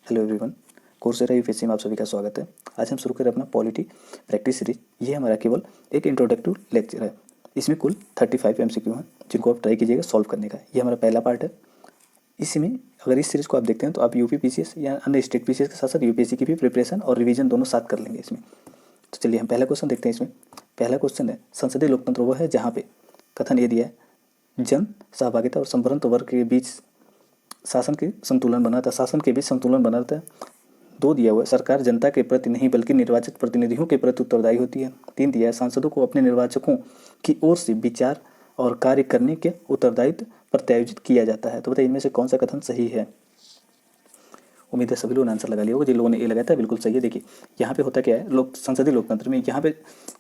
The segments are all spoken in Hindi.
हेलो एवरीवन, कोर्सेरा यूपीएससी में आप सभी का स्वागत है। आज हम शुरू करें अपना पॉलिटी प्रैक्टिस सीरीज। ये हमारा केवल एक इंट्रोडक्टिव लेक्चर है। इसमें कुल 35 एमसीक्यू हैं जिनको आप ट्राई कीजिएगा सॉल्व करने का। ये हमारा पहला पार्ट है। इसमें अगर इस सीरीज़ को आप देखते हैं तो आप यूपी पीसीएस या अन्य स्टेट पीसीएस के साथ साथ यूपीएससी की भी प्रिपरेशन और रिवीजन दोनों साथ कर लेंगे इसमें। तो चलिए हम पहला क्वेश्चन देखते हैं। इसमें पहला क्वेश्चन है, संसदीय लोकतंत्र वो है जहाँ पे कथन ये दिया है, जन सहभागिता और संवर्ण वर्ग के बीच शासन के संतुलन बनाता, शासन के बीच संतुलन बनाता है। 2 दिया हुआ है, सरकार जनता के प्रति नहीं बल्कि निर्वाचित प्रतिनिधियों के प्रति उत्तरदायी होती है। 3 दिया है, सांसदों को अपने निर्वाचकों की ओर से विचार और कार्य करने के उत्तरदायित्व प्रत्यायोजित किया जाता है। तो बताइए इनमें से कौन सा कथन सही है। उम्मीद है सभी लोगों ने आंसर लगा लिया होगा। जिन लोगों ने ए लगाया था बिल्कुल सही है। देखिए यहाँ पे होता क्या है, संसदीय लोकतंत्र में यहाँ पे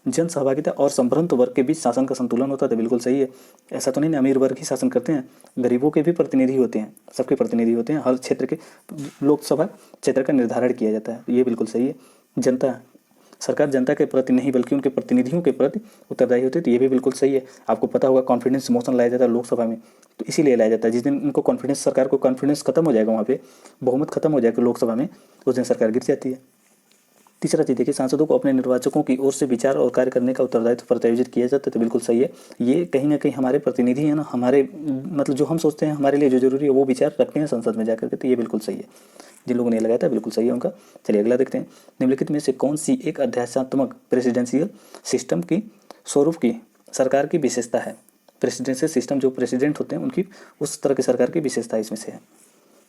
जन सहभागिता और संभ्रांत वर्ग के बीच शासन का संतुलन होता है। बिल्कुल सही है। ऐसा तो नहीं ना अमीर वर्ग ही शासन करते हैं, गरीबों के भी प्रतिनिधि होते हैं, सबके प्रतिनिधि होते हैं। हर क्षेत्र के लोकसभा क्षेत्र का निर्धारण किया जाता है। ये बिल्कुल सही है। जनता सरकार जनता के प्रति नहीं बल्कि उनके प्रतिनिधियों के प्रति उत्तरदायी होती है। तो ये भी बिल्कुल सही है। आपको पता होगा कॉन्फिडेंस मोशन लाया जाता है लोकसभा में, तो इसीलिए लाया जाता है। जिस दिन उनको कॉन्फिडेंस, सरकार को कॉन्फिडेंस खत्म हो जाएगा, वहाँ पे बहुमत खत्म हो जाएगा लोकसभा में, उस दिन सरकार गिर जाती है। तीसरा चीज़ देखिए, सांसदों को अपने निर्वाचकों की ओर से विचार और कार्य करने का उत्तरदायित्व प्रत्यायोजित किया जाता है। तो बिल्कुल सही है। ये कहीं ना कहीं हमारे प्रतिनिधि हैं ना, हमारे मतलब जो हम सोचते हैं हमारे लिए जो जरूरी है वो विचार रखते हैं संसद में जाकर के। तो ये बिल्कुल सही है। जिन लोगों ने लगाया था बिल्कुल सही है उनका। चलिए अगला देखते हैं। निम्नलिखित में से कौन सी एक अध्यात्मक प्रेसिडेंशियल सिस्टम की स्वरूप की सरकार की विशेषता है। प्रेसिडेंशियल सिस्टम जो प्रेसिडेंट होते हैं उनकी उस तरह की सरकार की विशेषता इसमें से है।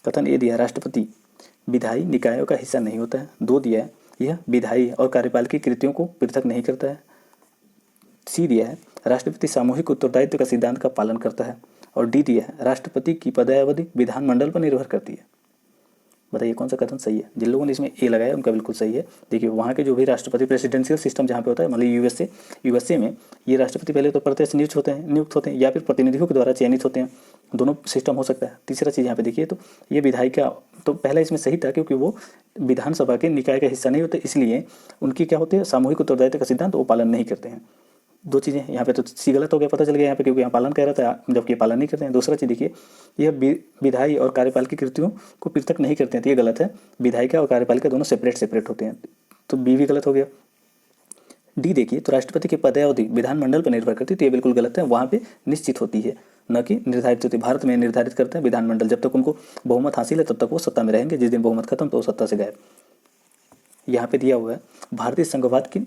कथन ए दिया, राष्ट्रपति विधायी निकायों का हिस्सा नहीं होता है। 2 दिया है, यह विधायी और कार्यपालिकी कृतियों को पृथक नहीं करता है। सी दिया है, राष्ट्रपति सामूहिक उत्तरदायित्व का सिद्धांत का पालन करता है। और डी दिया है, राष्ट्रपति की पदावधि विधानमंडल पर निर्भर करती है। बताइए कौन सा कथन सही है। जिन लोगों ने इसमें ए लगाया उनका बिल्कुल सही है। देखिए वहाँ के जो भी राष्ट्रपति प्रेसिडेंशियल सिस्टम जहाँ पे होता है, मतलब यूएसए में ये राष्ट्रपति पहले तो प्रत्यक्ष नियुक्त होते हैं या फिर प्रतिनिधियों के द्वारा चयनित होते हैं। दोनों सिस्टम हो सकता है। तीसरा चीज़ यहाँ पे देखिए, तो ये विधायिका तो पहला इसमें सही था क्योंकि वो विधानसभा के निकाय का हिस्सा नहीं होते, इसलिए उनकी क्या होती है, सामूहिक उत्तरदायित्व का सिद्धांत वो पालन नहीं करते हैं। 2 चीज़ें यहाँ पे तो सी गलत हो गया, पता चल गया यहाँ पे, क्योंकि यहाँ पालन कह रहा था जबकि पालन नहीं करते हैं। दूसरा चीज़ देखिए, यह विधायी और कार्यपालिकी कृतियों को पृथक नहीं करते हैं, तो ये गलत है। विधायिका और कार्यपालिका दोनों सेपरेट होते हैं, तो बी भी गलत हो गया। डी देखिए, तो राष्ट्रपति की पदावधि विधानमंडल पर निर्भर करती है, तो ये बिल्कुल गलत है। वहाँ पे निश्चित होती है, न कि निर्धारित होती है। भारत में निर्धारित करते हैं विधानमंडल, जब तक उनको बहुमत हासिल है तब तक वो सत्ता में रहेंगे, जिस दिन बहुमत खत्म तो वो सत्ता से गायब। यहाँ पे दिया हुआ है भारतीय संघवाद की,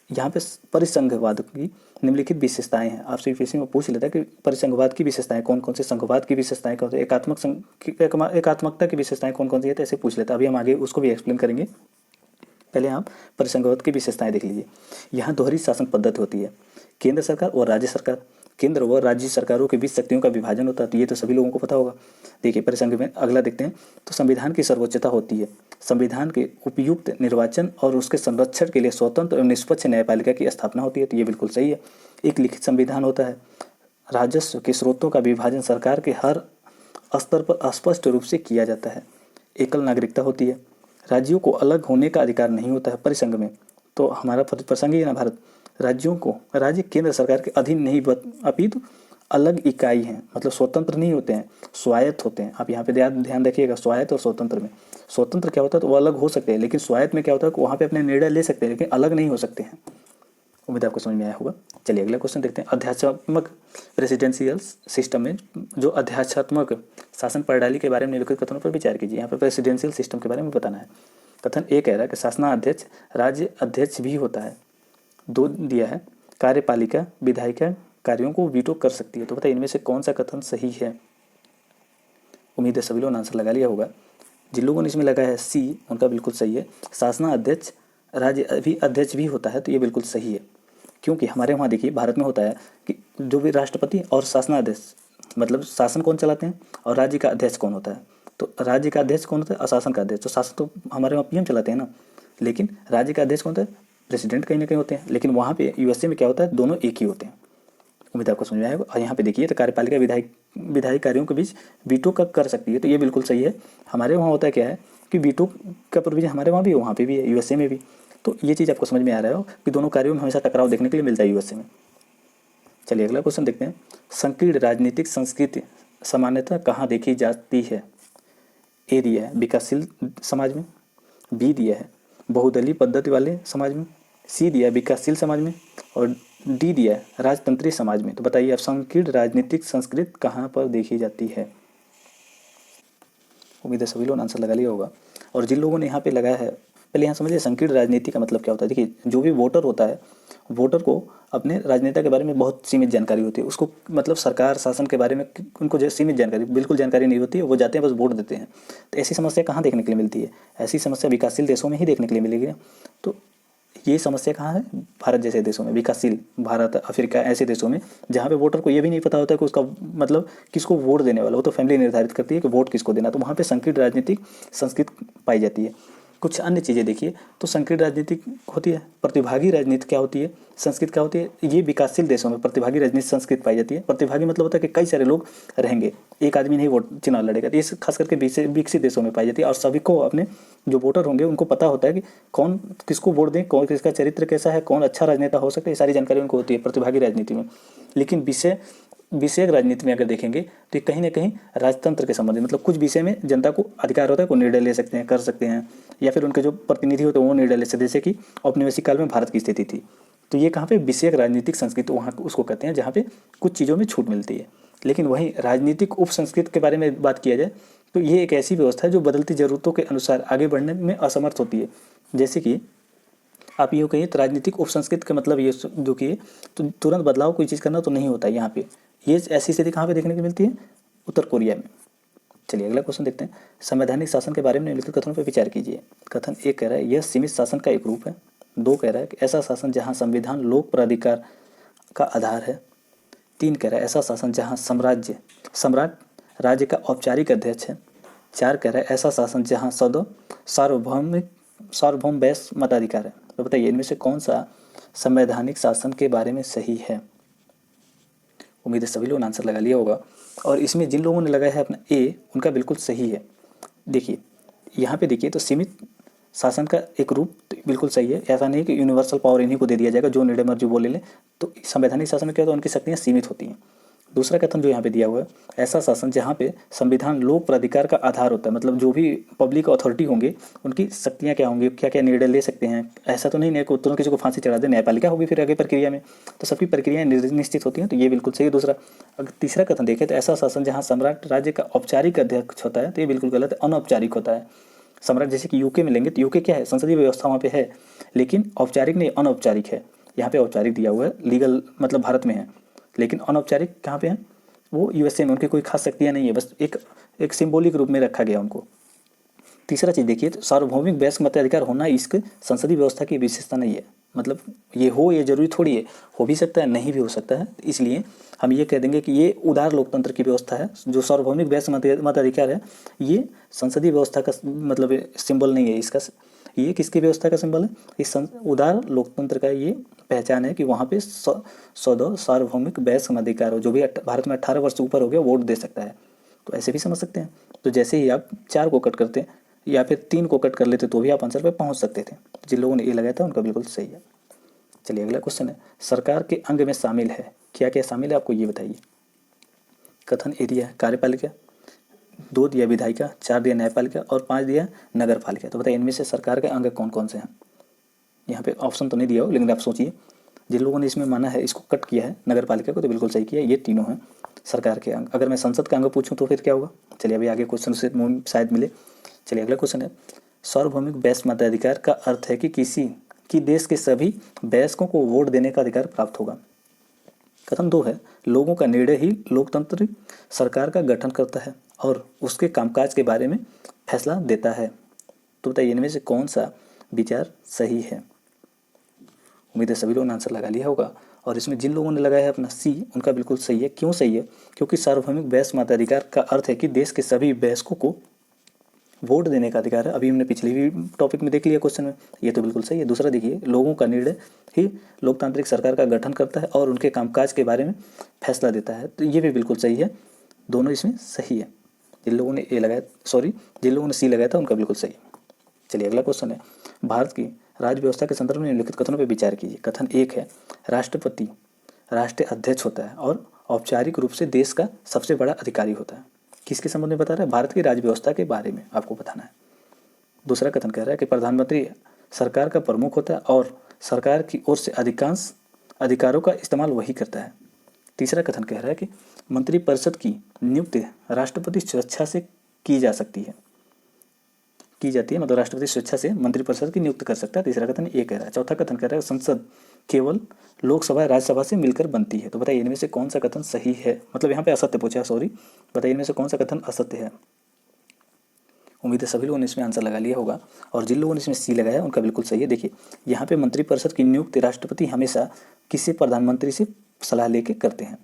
यहाँ पे परिसंघवाद की निम्नलिखित विशेषताएं हैं। आपसे यूपीएससी में पूछ लेता है कि परिसंघवाद की विशेषताएं कौन कौन सी, संघवाद की विशेषताएं कौन सी, एकात्मकता की विशेषताएं कौन कौन सी है, तो ऐसे पूछ लेता है। अभी हम आगे उसको भी एक्सप्लेन करेंगे। पहले आप परिसंघवाद की विशेषताएं देख लीजिए। यहाँ दोहरी शासन पद्धति होती है। केंद्र सरकार और राज्य सरकार, केंद्र व राज्य सरकारों के बीच शक्तियों का विभाजन होता है। तो ये तो सभी लोगों को पता होगा। देखिए परिसंघ में अगला देखते हैं, तो संविधान की सर्वोच्चता होती है। संविधान के उपयुक्त निर्वाचन और उसके संरक्षण के लिए स्वतंत्र और निष्पक्ष न्यायपालिका की स्थापना होती है। तो ये बिल्कुल सही है। एक लिखित संविधान होता है। राजस्व के स्रोतों का विभाजन सरकार के हर स्तर पर स्पष्ट रूप से किया जाता है। एकल नागरिकता होती है। राज्यों को अलग होने का अधिकार नहीं होता है परिसंघ में। तो हमारा प्रसंग ही है ना भारत, राज्यों को, राज्य केंद्र सरकार के अधीन नहीं अपितु अलग इकाई हैं, मतलब स्वतंत्र नहीं होते हैं, स्वायत्त होते हैं। आप यहाँ पे ध्यान रखिएगा, स्वायत्त और स्वतंत्र में, स्वतंत्र क्या होता है तो वो अलग हो सकते हैं, लेकिन स्वायत्त में क्या होता है कि वहाँ पे अपने निर्णय ले सकते हैं लेकिन अलग नहीं हो सकते हैं। उम्मीद आपको समझ में आया होगा। चलिए अगला क्वेश्चन देखते हैं। अध्यात्मक प्रेसिडेंशियल सिस्टम में जो अध्यात्मक शासन प्रणाली के बारे में निम्नलिखित कथनों पर विचार कीजिए। यहाँ पर प्रेसिडेंशियल सिस्टम के बारे में बताना है। कथन ए कह रहा है कि शासनाध्यक्ष राज्य अध्यक्ष भी होता है। 2 दिया है, कार्यपालिका विधायिका कार्यों को वीटो कर सकती है। तो बताइए इनमें से कौन सा कथन सही है। उम्मीद है सभी लोगों ने आंसर लगा लिया होगा। जिन लोगों ने इसमें लगा है सी उनका बिल्कुल सही है। शासनाध्यक्ष राज्य अध्यक्ष भी होता है, तो ये बिल्कुल सही है। क्योंकि हमारे वहाँ देखिए भारत में होता है कि जो भी राष्ट्रपति और शासनाध्यक्ष, मतलब शासन कौन चलाते हैं और राज्य का अध्यक्ष कौन होता है। तो राज्य का अध्यक्ष कौन होता है और शासन का अध्यक्ष। तो शासन तो हमारे वहाँ पीएम चलाते हैं ना, लेकिन राज्य का अध्यक्ष कौन होता है, प्रेसिडेंट कहीं ना कहीं होते हैं। लेकिन वहाँ पे यूएसए में क्या होता है, दोनों एक ही होते हैं। उम्मीद आपको समझ में आएगा। और यहाँ पे देखिए, तो कार्यपालिका विधायी कार्यों के बीच वीटो कर सकती है। तो ये बिल्कुल सही है। हमारे वहाँ होता है क्या है कि वीटो का प्रोविजन हमारे वहाँ भी है, वहाँ पे भी है, यूएसए में भी। तो ये चीज़ आपको समझ में आ रहा हो कि दोनों कार्यों में हमेशा टकराव देखने के लिए मिलता है यूएसए में। चलिए अगला क्वेश्चन देखते हैं। संकीर्ण राजनीतिक संस्कृति सामान्यतः कहाँ देखी जाती है। ए दिया है विकासशील समाज में, बी दिया है बहुदलीय पद्धति वाले समाज में, सी दिया है विकासशील समाज में, और डी दिया है राजतंत्रीय समाज में। तो बताइए अब संकीर्ण राजनीतिक संस्कृति कहाँ पर देखी जाती है? उम्मीद है सभी लोगों ने आंसर लगा लिया होगा। और जिन लोगों ने यहाँ पे लगाया है, पहले यहाँ समझिए संकीर्ण राजनीति का मतलब क्या होता है। देखिए जो भी वोटर होता है, वोटर को अपने राजनेता के बारे में बहुत सीमित जानकारी होती है, उसको मतलब सरकार शासन के बारे में उनको सीमित जानकारी, बिल्कुल जानकारी नहीं होती है, वो जाते हैं बस वोट देते हैं। तो ऐसी समस्या कहाँ देखने के लिए मिलती है? ऐसी समस्या विकासशील देशों में ही देखने के लिए मिलेगी ना। तो ये समस्या कहाँ है? भारत जैसे देशों में, विकासशील भारत, अफ्रीका, ऐसे देशों में जहाँ पे वोटर को ये भी नहीं पता होता है कि उसका मतलब किसको वोट देने वाला हो, तो फैमिली निर्धारित करती है कि वोट किसको देना। तो वहाँ पे संकीर्ण राजनीतिक संस्कृति पाई जाती है। कुछ अन्य चीज़ें देखिए, तो संकीर्ण राजनीति होती है। प्रतिभागी राजनीति क्या होती है, संस्कृति क्या होती है? ये विकासशील देशों में प्रतिभागी राजनीति संस्कृति पाई जाती है। प्रतिभागी मतलब होता है कि कई सारे लोग रहेंगे, एक आदमी नहीं वोट चुनाव लड़ेगा। तो ये खास करके विकसित देशों में पाई जाती है। और सभी को अपने जो वोटर होंगे उनको पता होता है कि कौन किसको वोट दें, कौन किसका चरित्र कैसा है, कौन अच्छा राजनेता हो सकता है, ये सारी जानकारी उनको होती है प्रतिभागी राजनीति में। लेकिन विषयक राजनीति में अगर देखेंगे तो ये कहीं ना कहीं राजतंत्र के संबंध में, मतलब कुछ विषय में जनता को अधिकार होता है, को निर्णय ले सकते हैं, कर सकते हैं, या फिर उनके जो प्रतिनिधि होते हैं वो निर्णय ले सकते हैं। जैसे कि औपनिवेशिक काल में भारत की स्थिति थी। तो ये कहाँ पे विषयक राजनीतिक संस्कृति वहाँ उसको कहते हैं, जहाँ पे कुछ चीज़ों में छूट मिलती है। लेकिन वहीं राजनीतिक उप संस्कृति के बारे में बात किया जाए तो ये एक ऐसी व्यवस्था है जो बदलती ज़रूरतों के अनुसार आगे बढ़ने में असमर्थ होती है। जैसे कि आप यूँ कहिए तो राजनीतिक उप संस्कृति का मतलब ये जो कि तो तुरंत बदलाव कोई चीज़ करना तो नहीं होता है यहाँ पे। ये ऐसी स्थिति कहाँ पे देखने को मिलती है? उत्तर कोरिया में। चलिए अगला क्वेश्चन देखते हैं। संवैधानिक शासन के बारे में निम्नलिखित कथनों पर विचार कीजिए। कथन एक कह रहा है यह सीमित शासन का एक रूप है। दो कह रहा है कि ऐसा शासन जहाँ संविधान लोक प्राधिकार का आधार है। तीन कह रहा है ऐसा शासन जहाँ सम्राट राज्य का औपचारिक अध्यक्ष है। चार कह रहा है ऐसा शासन जहाँ सार्वभौम वैश्य मताधिकार है। तो बताइए इनमें से कौन सा संवैधानिक शासन के बारे में सही है? उम्मीद है सभी लोगों ने आंसर लगा लिया होगा। और इसमें जिन लोगों ने लगाया है अपना ए, उनका बिल्कुल सही है। देखिए यहाँ पे देखिए तो सीमित शासन का एक रूप तो बिल्कुल सही है। ऐसा नहीं कि यूनिवर्सल पावर इन्हीं को दे दिया जाएगा, जो निर्णय मर्जी बोले लें। तो संवैधानिक शासन में क्या होता है, उनकी शक्तियाँ सीमित होती हैं। दूसरा कथन जो यहाँ पे दिया हुआ है, ऐसा शासन जहाँ पे संविधान लोक प्राधिकार का आधार होता है, मतलब जो भी पब्लिक अथॉरिटी होंगे उनकी शक्तियाँ क्या होंगी, क्या क्या निर्णय ले सकते हैं। ऐसा तो नहीं है कि तुरंत किसी को फांसी चढ़ा दे, न्यायपालिका होगी फिर आगे प्रक्रिया में, तो सबकी प्रक्रियाएं निश्चित होती हैं। तो ये बिल्कुल सही है दूसरा। अगर तीसरा कथन देखें तो ऐसा शासन जहाँ सम्राट राज्य का औपचारिक अध्यक्ष होता है, तो ये बिल्कुल गलत है, अनौपचारिक होता है। सम्राट जैसे कि यूके में लेंगे तो यूके क्या है, संसदीय व्यवस्था वहाँ पे है, लेकिन औपचारिक नहीं, अनौपचारिक है। यहाँ पे औपचारिक दिया हुआ है, लीगल मतलब भारत में है, लेकिन अनौपचारिक कहाँ पे है, वो यूएसए में। उनकी कोई खास शक्तियाँ नहीं है, बस एक सिंबॉलिक रूप में रखा गया उनको। तीसरा चीज़ देखिए तो सार्वभौमिक वयस्क मताधिकार होना इसके संसदीय व्यवस्था की विशेषता नहीं है। मतलब ये हो, ये जरूरी थोड़ी है, हो भी सकता है, नहीं भी हो सकता है। इसलिए हम ये कह देंगे कि ये उदार लोकतंत्र की व्यवस्था है। जो सार्वभौमिक वयस्क मताधिकार है, ये संसदीय व्यवस्था का मतलब सिंबल नहीं है इसका। ये किसकी व्यवस्था का सिंबल है? इस उदार लोकतंत्र का ये पहचान है कि वहाँ पे सार्वभौमिक वयस्क मताधिकार हो, जो भी भारत में 18 वर्ष से ऊपर हो गया वोट दे सकता है। तो ऐसे भी समझ सकते हैं। तो जैसे ही आप 4 को कट करते या फिर 3 को कट कर लेते तो भी आप आंसर पे पहुंच सकते थे। जिन लोगों ने ये लगाया था उनका बिल्कुल सही है। चलिए अगला क्वेश्चन है, सरकार के अंग में शामिल है, क्या क्या शामिल है आपको ये बताइए। कथन ए दिया कार्यपालिका, 2 दिया विधायिका, 4 दिया न्यायपालिका और 5 दिया नगर पालिका। तो बताइए इनमें से सरकार के अंग कौन कौन से हैं? यहाँ पे ऑप्शन तो नहीं दिया हो, लेकिन आप सोचिए। जिन लोगों ने इसमें माना है, इसको कट किया है नगर पालिका को, तो बिल्कुल सही किया। ये तीनों हैं सरकार के अंग। अगर मैं संसद का अंग पूछूं तो फिर क्या होगा? चलिए अभी आगे क्वेश्चन से शायद मिले। चलिए अगला क्वेश्चन है, सार्वभौमिक वयस्क मताधिकार का अर्थ है कि देश के सभी वयस्कों को वोट देने का अधिकार प्राप्त होगा। कथन 2 है, लोगों का निर्णय ही लोकतंत्र सरकार का गठन करता है और उसके कामकाज के बारे में फैसला देता है। तो बताइए इनमें से कौन सा विचार सही है? उम्मीद है सभी लोगों ने आंसर लगा लिया होगा। और इसमें जिन लोगों ने लगाया है अपना सी, उनका बिल्कुल सही है। क्यों सही है? क्योंकि सार्वभौमिक वयस्क मताधिकार का अर्थ है कि देश के सभी वयस्कों को वोट देने का अधिकार है। अभी हमने पिछले भी टॉपिक में देख लिया क्वेश्चन में, ये तो बिल्कुल सही है। दूसरा देखिए, लोगों का निर्णय ही लोकतांत्रिक सरकार का गठन करता है और उनके कामकाज के बारे में फैसला देता है। तो ये भी बिल्कुल सही है, दोनों इसमें सही है। जिन लोगों ने जिन लोगों ने सी लगाया था उनका बिल्कुल सही है। चलिए अगला क्वेश्चन है, भारत की राज्य व्यवस्था के संदर्भ में निम्नलिखित कथनों पर विचार कीजिए। कथन 1 है, राष्ट्रपति राष्ट्रीय अध्यक्ष होता है और औपचारिक रूप से देश का सबसे बड़ा अधिकारी होता है। किसके संबंध में बता रहा है? भारत की राज्य व्यवस्था के बारे में आपको बताना है। दूसरा कथन कह रहा है कि प्रधानमंत्री सरकार का प्रमुख होता है और सरकार की ओर से अधिकांश अधिकारों का इस्तेमाल वही करता है। तीसरा कथन कह रहा है कि मंत्रिपरिषद की नियुक्ति राष्ट्रपति स्वेच्छा से की जा सकती है, की जाती है, मतलब राष्ट्रपति स्वेच्छा से मंत्रिपरिषद की नियुक्त कर सकता है। तीसरा कथन ये कह रहा है। चौथा कथन कह रहा है संसद केवल लोकसभा राज्यसभा से मिलकर बनती है। तो बताइए इनमें से कौन सा कथन सही है? मतलब यहाँ पे असत्य पूछा, सॉरी, बताइए इनमें से कौन सा कथन असत्य है? उम्मीद है सभी लोगों ने इसमें आंसर लगा लिया होगा, और जिन लोगों ने इसमें सी लगाया उनका बिल्कुल सही है। देखिए यहाँ पे मंत्रिपरिषद की नियुक्ति राष्ट्रपति हमेशा किसी प्रधानमंत्री से सलाह लेके करते हैं,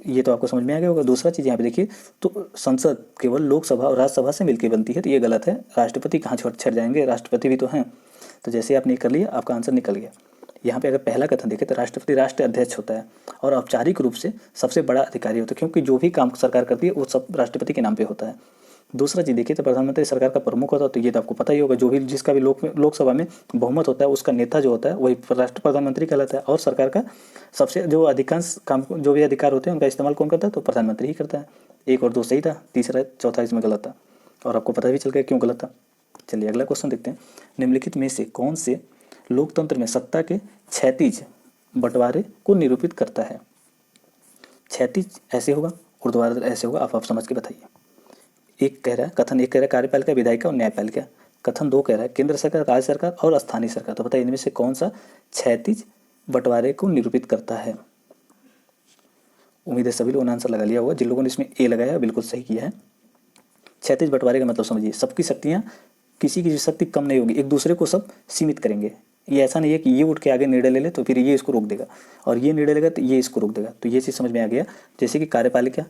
ये तो आपको समझ में आ गया होगा। दूसरा चीज़ यहाँ पे देखिए, तो संसद केवल लोकसभा और राज्यसभा से मिलकर बनती है, तो ये गलत है। राष्ट्रपति कहाँ छट जाएंगे, राष्ट्रपति भी तो हैं। तो जैसे आपने कर लिया, आपका आंसर निकल गया। यहाँ पे अगर पहला कथन देखें तो राष्ट्रपति राष्ट्र अध्यक्ष होता है और औपचारिक रूप से सबसे बड़ा अधिकारी होता है, क्योंकि जो भी काम सरकार करती है वो सब राष्ट्रपति के नाम पे होता है। दूसरा चीज़ देखिए तो प्रधानमंत्री सरकार का प्रमुख होता है, तो ये तो आपको पता ही होगा, जो भी जिसका भी लोकसभा में बहुमत होता है उसका नेता जो होता है वही राष्ट्र प्रधानमंत्री कहलाता है। और सरकार का सबसे जो अधिकांश काम जो भी अधिकार होते हैं उनका इस्तेमाल कौन करता है? तो प्रधानमंत्री ही करता है। 1 और 2 सही था, तीसरा चौथा इसमें गलत था, और आपको पता भी चल गया क्यों गलत था। चलिए अगला क्वेश्चन देखते हैं। निम्नलिखित में से कौन से लोकतंत्र में सत्ता के क्षैतिज बंटवारे को निरूपित करता है? क्षैतिज ऐसे होगा, ऊर्ध्वाधर ऐसे होगा, आप समझ के बताइए। एक कह रहा है, कथन एक कह रहा है कार्यपालिका, विधायिका और न्यायपालिका। कथन 2 कह रहा है केंद्र सरकार, राज्य सरकार और स्थानीय सरकार। तो बताइए इनमें से कौन सा क्षैतिज बंटवारे को निरूपित करता है? उम्मीद है सभी लोगों ने आंसर लगा लिया होगा। जिन लोगों ने इसमें ए लगाया बिल्कुल सही किया है। क्षैतिज बंटवारे का मतलब समझिए, सबकी शक्तियाँ, किसी की शक्ति कम नहीं होगी, एक दूसरे को सब सीमित करेंगे। ये ऐसा नहीं है कि ये उठ के आगे निर्णय ले ले तो फिर ये इसको रोक देगा, और ये निर्णय लेगा तो ये इसको रोक देगा। तो ये चीज़ समझ में आ गया। जैसे कि कार्यपालिका,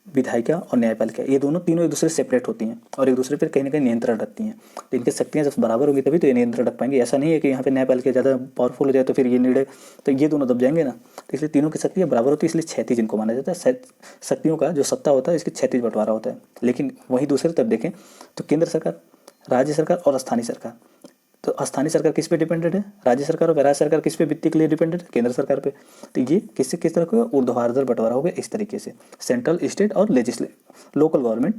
विधायिका और न्यायपालिका, ये दोनों तीनों एक दूसरे से सेपरेट होती हैं और एक दूसरे पर कहीं ना कहीं नियंत्रण रखती हैं। तो इनकी शक्तियाँ जब बराबर होगी तभी तो ये नियंत्रण रख पाएंगे। ऐसा नहीं है कि यहाँ पे न्यायपालिका ज़्यादा पावरफुल हो जाए तो फिर ये निर्णय, तो ये दोनों दब जाएंगे ना। तो इसलिए तीनों की शक्तियाँ बराबर होती है, इसलिए क्षैतिज इनको माना जाता है। शक्तियों का जो सत्ता होता है इसकी क्षैतिज बंटवारा होता है। लेकिन वहीं दूसरी तरफ देखें तो केंद्र सरकार, राज्य सरकार और स्थानीय सरकार, तो स्थानीय सरकार किस पे डिपेंडेंट है? राज्य सरकार। और राज्य सरकार किस पे वित्तीय के लिए डिपेंडेंट है? केंद्र सरकार पे। तो ये किस तरह का ऊर्ध्वाधर बंटवारा हो गया इस तरीके से, सेंट्रल, स्टेट और लोकल गवर्नमेंट।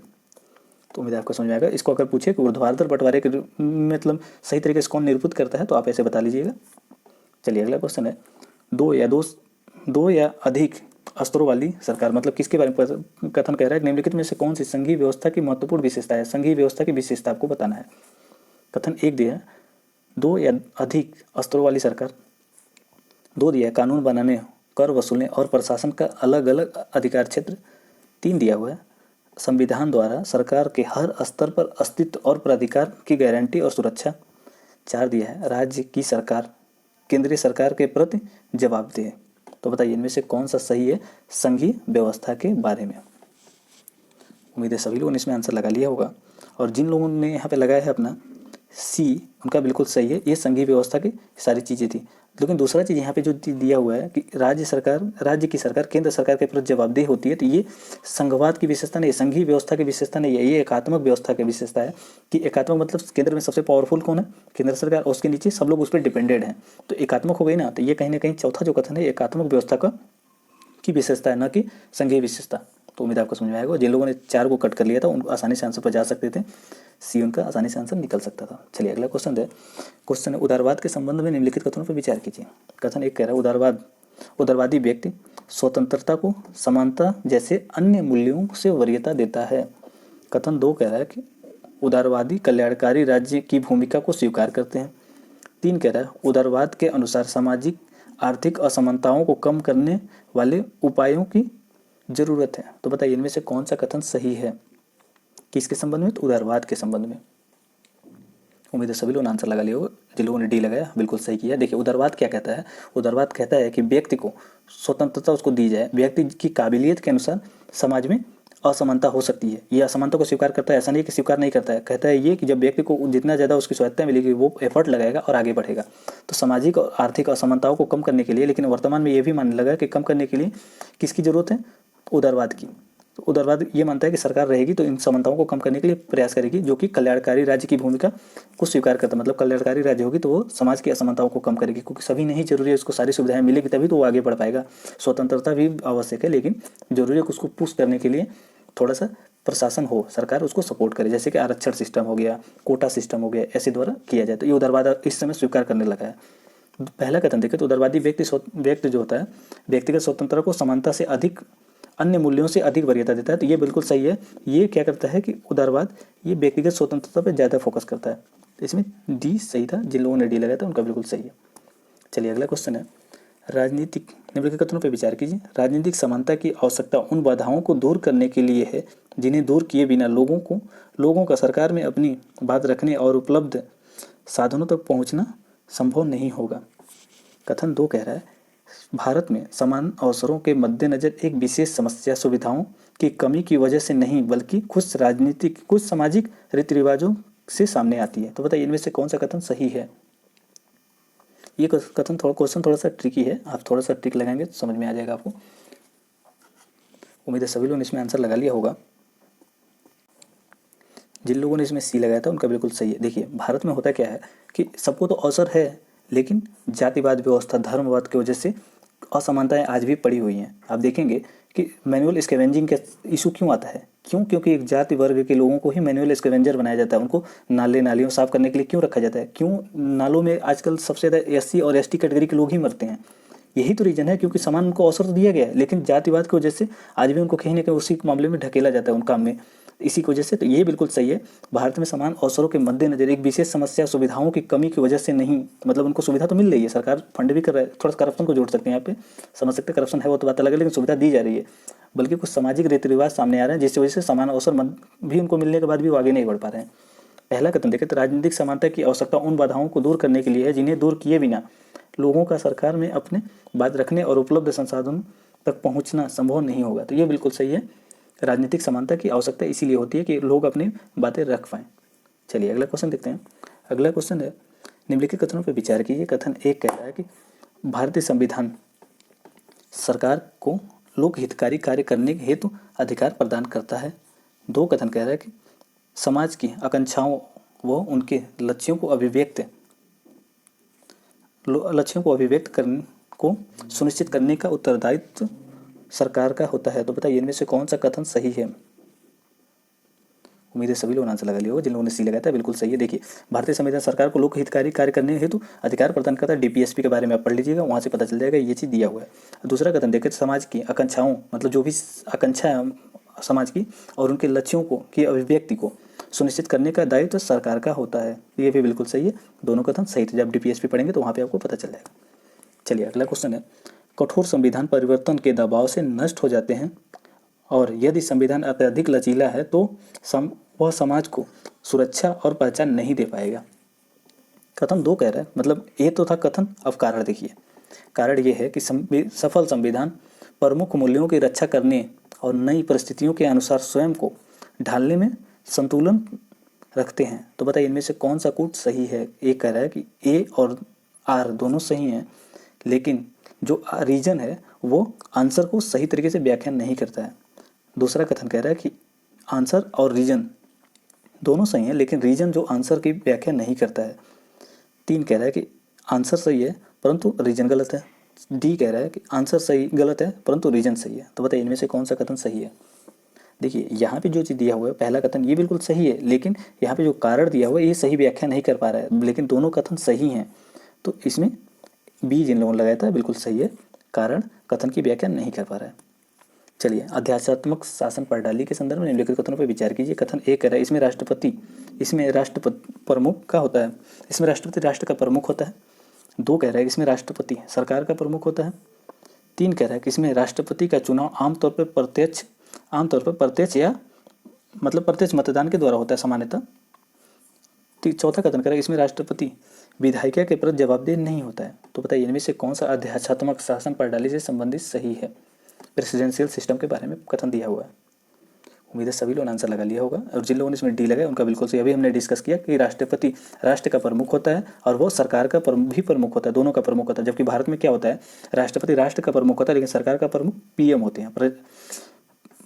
तो उम्मीद आपको समझ में आएगा। इसको अगर पूछे कि ऊर्ध्वाधर बंटवारे के मतलब सही तरीके से कौन निरूपित करता है, तो आप ऐसे बता लीजिएगा। चलिए अगला क्वेश्चन है, दो या अधिक स्तरों वाली सरकार, मतलब किसके बारे में कथन कह रहा है? निम्नलिखित में से कौन सी संघीय व्यवस्था की महत्वपूर्ण विशेषता है? संघीय व्यवस्था की विशेषता आपको बताना है। कथन 1 दिया है 2 या अधिक स्तरों वाली सरकार। 2 दिया है कानून बनाने, कर वसूलने और प्रशासन का अलग अलग अधिकार क्षेत्र। 3 दिया हुआ है संविधान द्वारा सरकार के हर स्तर पर अस्तित्व और प्राधिकार की गारंटी और सुरक्षा। 4 दिया है राज्य की सरकार केंद्रीय सरकार के प्रति जवाबदेह है। तो बताइए इनमें से कौन सा सही है संघीय व्यवस्था के बारे में? उम्मीद है सभी लोगों ने इसमें आंसर लगा लिया होगा, और जिन लोगों ने यहाँ पे लगाया है अपना सी, उनका बिल्कुल सही है। ये संघीय व्यवस्था की सारी चीज़ें थी। लेकिन दूसरा चीज़ यहाँ पे जो दिया हुआ है कि राज्य की सरकार केंद्र सरकार के प्रति जवाबदेह होती है, तो ये संघवाद की विशेषता नहीं है, संघीय व्यवस्था की विशेषता नहीं है, ये एकात्मक व्यवस्था की विशेषता है। कि एकात्मक मतलब केंद्र में सबसे पावरफुल कौन है? केंद्र सरकार, और उसके नीचे सब लोग उस पर डिपेंडेड हैं, तो एकात्मक हो गई ना। तो ये कहीं ना कहीं चौथा जो कथन है एकात्मक व्यवस्था का की विशेषता है, न कि संघीय विशेषता। तो उम्मीद आपको समझ में आएगा। जिन लोगों ने 4 को कट कर लिया था उनको आसानी से आंसर पर जा सकते थे, सी उनका आसानी से आंसर निकल सकता था। चलिए अगला क्वेश्चन है। क्वेश्चन है उदारवाद के संबंध में निम्नलिखित कथनों पर विचार कीजिए। कथन 1 कह रहा है उदारवादी व्यक्ति स्वतंत्रता को समानता जैसे अन्य मूल्यों से वरीयता देता है। कथन 2 कह रहा है कि उदारवादी कल्याणकारी राज्य की भूमिका को स्वीकार करते हैं। 3 कह रहा है उदारवाद के अनुसार सामाजिक आर्थिक असमानताओं को कम करने वाले उपायों की जरूरत है। तो बताइए इनमें से कौन सा कथन सही है? किसके संबंध में? तो उदारवाद के संबंध में। उम्मीद है सभी लोगों ने आंसर लगा लिया होगा। जिन लोगों ने डी लगाया बिल्कुल सही किया। देखिए उदारवाद क्या कहता है? उदारवाद कहता है कि व्यक्ति को स्वतंत्रता उसको दी जाए, व्यक्ति की काबिलियत के अनुसार समाज में असमानता हो सकती है, ये असमानता को स्वीकार करता है। ऐसा नहीं कि स्वीकार नहीं करता है, कहता है ये कि जब व्यक्ति को जितना ज़्यादा उसकी स्वायत्ता मिलेगी वो एफर्ट लगाएगा और आगे बढ़ेगा। तो सामाजिक और आर्थिक असमानताओं को कम करने के लिए, लेकिन वर्तमान में ये भी मानने लगा कि कम करने के लिए किसकी जरूरत है? उदारवाद की। तो उदारवाद ये मानता है कि सरकार रहेगी तो इन समानताओं को कम करने के लिए प्रयास करेगी, जो कि कल्याणकारी राज्य की भूमिका को स्वीकार करता है। मतलब कल्याणकारी राज्य होगी तो वो समाज की असमानताओं को कम करेगी, क्योंकि सभी नहीं जरूरी है उसको सारी सुविधाएं मिलेगी तभी तो वो आगे बढ़ पाएगा। स्वतंत्रता भी आवश्यक है, लेकिन जरूरी है उसको पुश करने के लिए थोड़ा सा प्रशासन हो, सरकार उसको सपोर्ट करे, जैसे कि आरक्षण सिस्टम हो गया, कोटा सिस्टम हो गया, ऐसे द्वारा किया जाए। तो ये उदारवाद इस समय स्वीकार करने लगा है। पहला कथन देखें तो उदारवादी व्यक्ति जो होता है व्यक्तिगत स्वतंत्रता को समानता से अधिक अन्य मूल्यों से अधिक वरीयता देता है। तो ये बिल्कुल सही है। ये क्या करता है कि उदारवाद ये व्यक्तिगत स्वतंत्रता पर ज़्यादा फोकस करता है। तो इसमें डी सही था, जिन लोगों ने डी लगाया था उनका बिल्कुल सही है। चलिए अगला क्वेश्चन है, राजनीतिक निम्नलिखित कथनों पर विचार कीजिए। राजनीतिक समानता की आवश्यकता उन बाधाओं को दूर करने के लिए है जिन्हें दूर किए बिना लोगों का सरकार में अपनी बात रखने और उपलब्ध साधनों तक पहुंचना संभव नहीं होगा। कथन 2 कह रहा है, भारत में समान अवसरों के मद्देनजर एक विशेष समस्या सुविधाओं की कमी की वजह से नहीं बल्कि कुछ सामाजिक रीति रिवाजों से सामने आती है। तो बताइए इनमें से कौन सा कथन सही है। ये कथन क्वेश्चन थोड़ा सा ट्रिकी है, आप थोड़ा सा ट्रिक लगाएंगे तो समझ में आ जाएगा आपको। उम्मीद है सभी लोगों ने इसमें आंसर लगा लिया होगा। जिन लोगों ने इसमें सी लगाया था उनका बिल्कुल सही है। देखिए भारत में होता क्या है कि सबको तो अवसर है, लेकिन जातिवाद व्यवस्था, धर्मवाद की वजह से असमानताएं आज भी पड़ी हुई हैं। आप देखेंगे कि मैनुअल स्कैवेंजिंग का इशू क्यों आता है, क्योंकि एक जाति वर्ग के लोगों को ही मैनुअल स्कैवेंजर बनाया जाता है। उनको नालियों साफ करने के लिए क्यों रखा जाता है, क्यों नालों में आजकल सबसे ज़्यादा SC और ST कैटेगरी के लोग ही मरते हैं। यही तो रीज़न है, क्योंकि समान उनको अवसर तो दिया गया है, लेकिन जातिवाद की वजह से आज भी उनको कहीं ना कहीं उसी मामले में ढकेला जाता है उन काम में, इसी की वजह से। तो ये बिल्कुल सही है। भारत में समान अवसरों के मद्देनजर एक विशेष समस्या सुविधाओं की कमी की वजह से नहीं, मतलब उनको सुविधा तो मिल रही है, सरकार फंड भी कर रहा है, थोड़ा करप्शन को जोड़ सकते हैं यहाँ पे, समझ सकते हैं करप्शन है वो तो बात अलग है, लेकिन सुविधा दी जा रही है। बल्कि कुछ सामाजिक रीति रिवाज सामने आ रहे हैं जिसकी वजह से समान अवसर भी उनको मिलने के बाद भी वो आगे नहीं बढ़ पा रहे हैं। पहला कथन देखें तो राजनीतिक समानता की आवश्यकता उन बाधाओं को दूर करने के लिए है जिन्हें दूर किए बिना लोगों का सरकार में अपने बात रखने और उपलब्ध संसाधन तक पहुंचना संभव नहीं होगा। तो ये बिल्कुल सही है। राजनीतिक समानता की आवश्यकता इसीलिए होती है कि लोग अपनी बातें रख पाएँ। चलिए अगला क्वेश्चन देखते हैं। अगला क्वेश्चन है, निम्नलिखित कथनों पर विचार कीजिए। कथन 1 कह रहा है कि भारतीय संविधान सरकार को लोक हितकारी कार्य करने के हेतु अधिकार प्रदान करता है। 2 कथन कह रहा है कि समाज की आकांक्षाओं व उनके लक्ष्यों को अभिव्यक्त करने को सुनिश्चित करने का उत्तरदायित्व सरकार का होता है। तो बताइए इनमें से कौन सा कथन सही है। उम्मीद है सभी लोगों ने आंसर लगा लिया होगा। जिन लोगों ने सी लगाया था बिल्कुल सही है। देखिए भारतीय संविधान सरकार को लोक हितकारी कार्य करने हेतु अधिकार प्रदान करता है। DPSP के बारे में आप पढ़ लीजिएगा, वहाँ से पता चल जाएगा ये चीज़ दिया हुआ है। दूसरा कथन देखें, समाज की आकांक्षाओं, मतलब जो भी आकांक्षा है समाज की, और उनके लक्ष्यों को की अभिव्यक्ति को सुनिश्चित करने का दायित्व सरकार का होता है। ये भी बिल्कुल सही है। दोनों कथन सही थे। जब DPSP पढ़ेंगे तो वहाँ पर आपको पता चल जाएगा। चलिए अगला क्वेश्चन है, कठोर संविधान परिवर्तन के दबाव से नष्ट हो जाते हैं और यदि संविधान अत्यधिक लचीला है तो वह समाज को सुरक्षा और पहचान नहीं दे पाएगा। कथन 2 कह रहा है, मतलब ये तो था कथन, अब कारण देखिए। कारण ये है कि सफल संविधान प्रमुख मूल्यों की रक्षा करने और नई परिस्थितियों के अनुसार स्वयं को ढालने में संतुलन रखते हैं। तो बताइए इनमें से कौन सा कूट सही है। एक कह रहा है कि A और R दोनों सही हैं, लेकिन जो रीजन है वो आंसर को सही तरीके से व्याख्या नहीं करता है। दूसरा कथन कह रहा है कि आंसर और रीजन दोनों सही हैं, लेकिन रीजन जो आंसर की व्याख्या नहीं करता है। 3 कह रहा है कि आंसर सही है परंतु रीजन गलत है। D कह रहा है कि आंसर सही गलत है परंतु रीजन सही है। तो बताइए इनमें से कौन सा कथन सही है। देखिए यहाँ पे जो चीज़ दिया हुआ है, पहला कथन ये बिल्कुल सही है, लेकिन यहाँ पे जो कारण दिया हुआ है ये सही व्याख्या नहीं कर पा रहा है, लेकिन दोनों कथन सही हैं। तो इसमें B जिन लोगों ने लगाया था बिल्कुल सही है, कारण कथन की व्याख्या नहीं कर पा रहा है। चलिए अध्यात्मक शासन प्रणाली के संदर्भ में निम्नलिखित कथनों पर विचार कीजिए। कथन 1 कह रहा है, इसमें राष्ट्रपति प्रमुख का होता है, इसमें राष्ट्रपति राष्ट्र का प्रमुख होता है। 2 कह रहा है कि इसमें राष्ट्रपति सरकार का प्रमुख होता है। 3 कह रहा है कि इसमें राष्ट्रपति का चुनाव आमतौर पर प्रत्यक्ष या मतलब प्रत्यक्ष मतदान के द्वारा होता है सामान्यतः। 4था कथन कह रहा है इसमें राष्ट्रपति विधायिका के प्रति जवाबदेह नहीं होता है। तो बताइए इनमें से कौन सा अध्यात्मक शासन प्रणाली से संबंधित सही है। प्रेसिडेंशियल सिस्टम के बारे में कथन दिया हुआ है। उम्मीद है सभी लोगों ने आंसर लगा लिया होगा, और जिन लोगों ने इसमें D लगाया उनका बिल्कुल सही। अभी हमने डिस्कस किया कि राष्ट्रपति राष्ट्र का प्रमुख होता है और वो सरकार का भी प्रमुख होता है, दोनों का प्रमुख होता है। जबकि भारत में क्या होता है, राष्ट्रपति राष्ट्र का प्रमुख होता है लेकिन सरकार का प्रमुख PM होते हैं,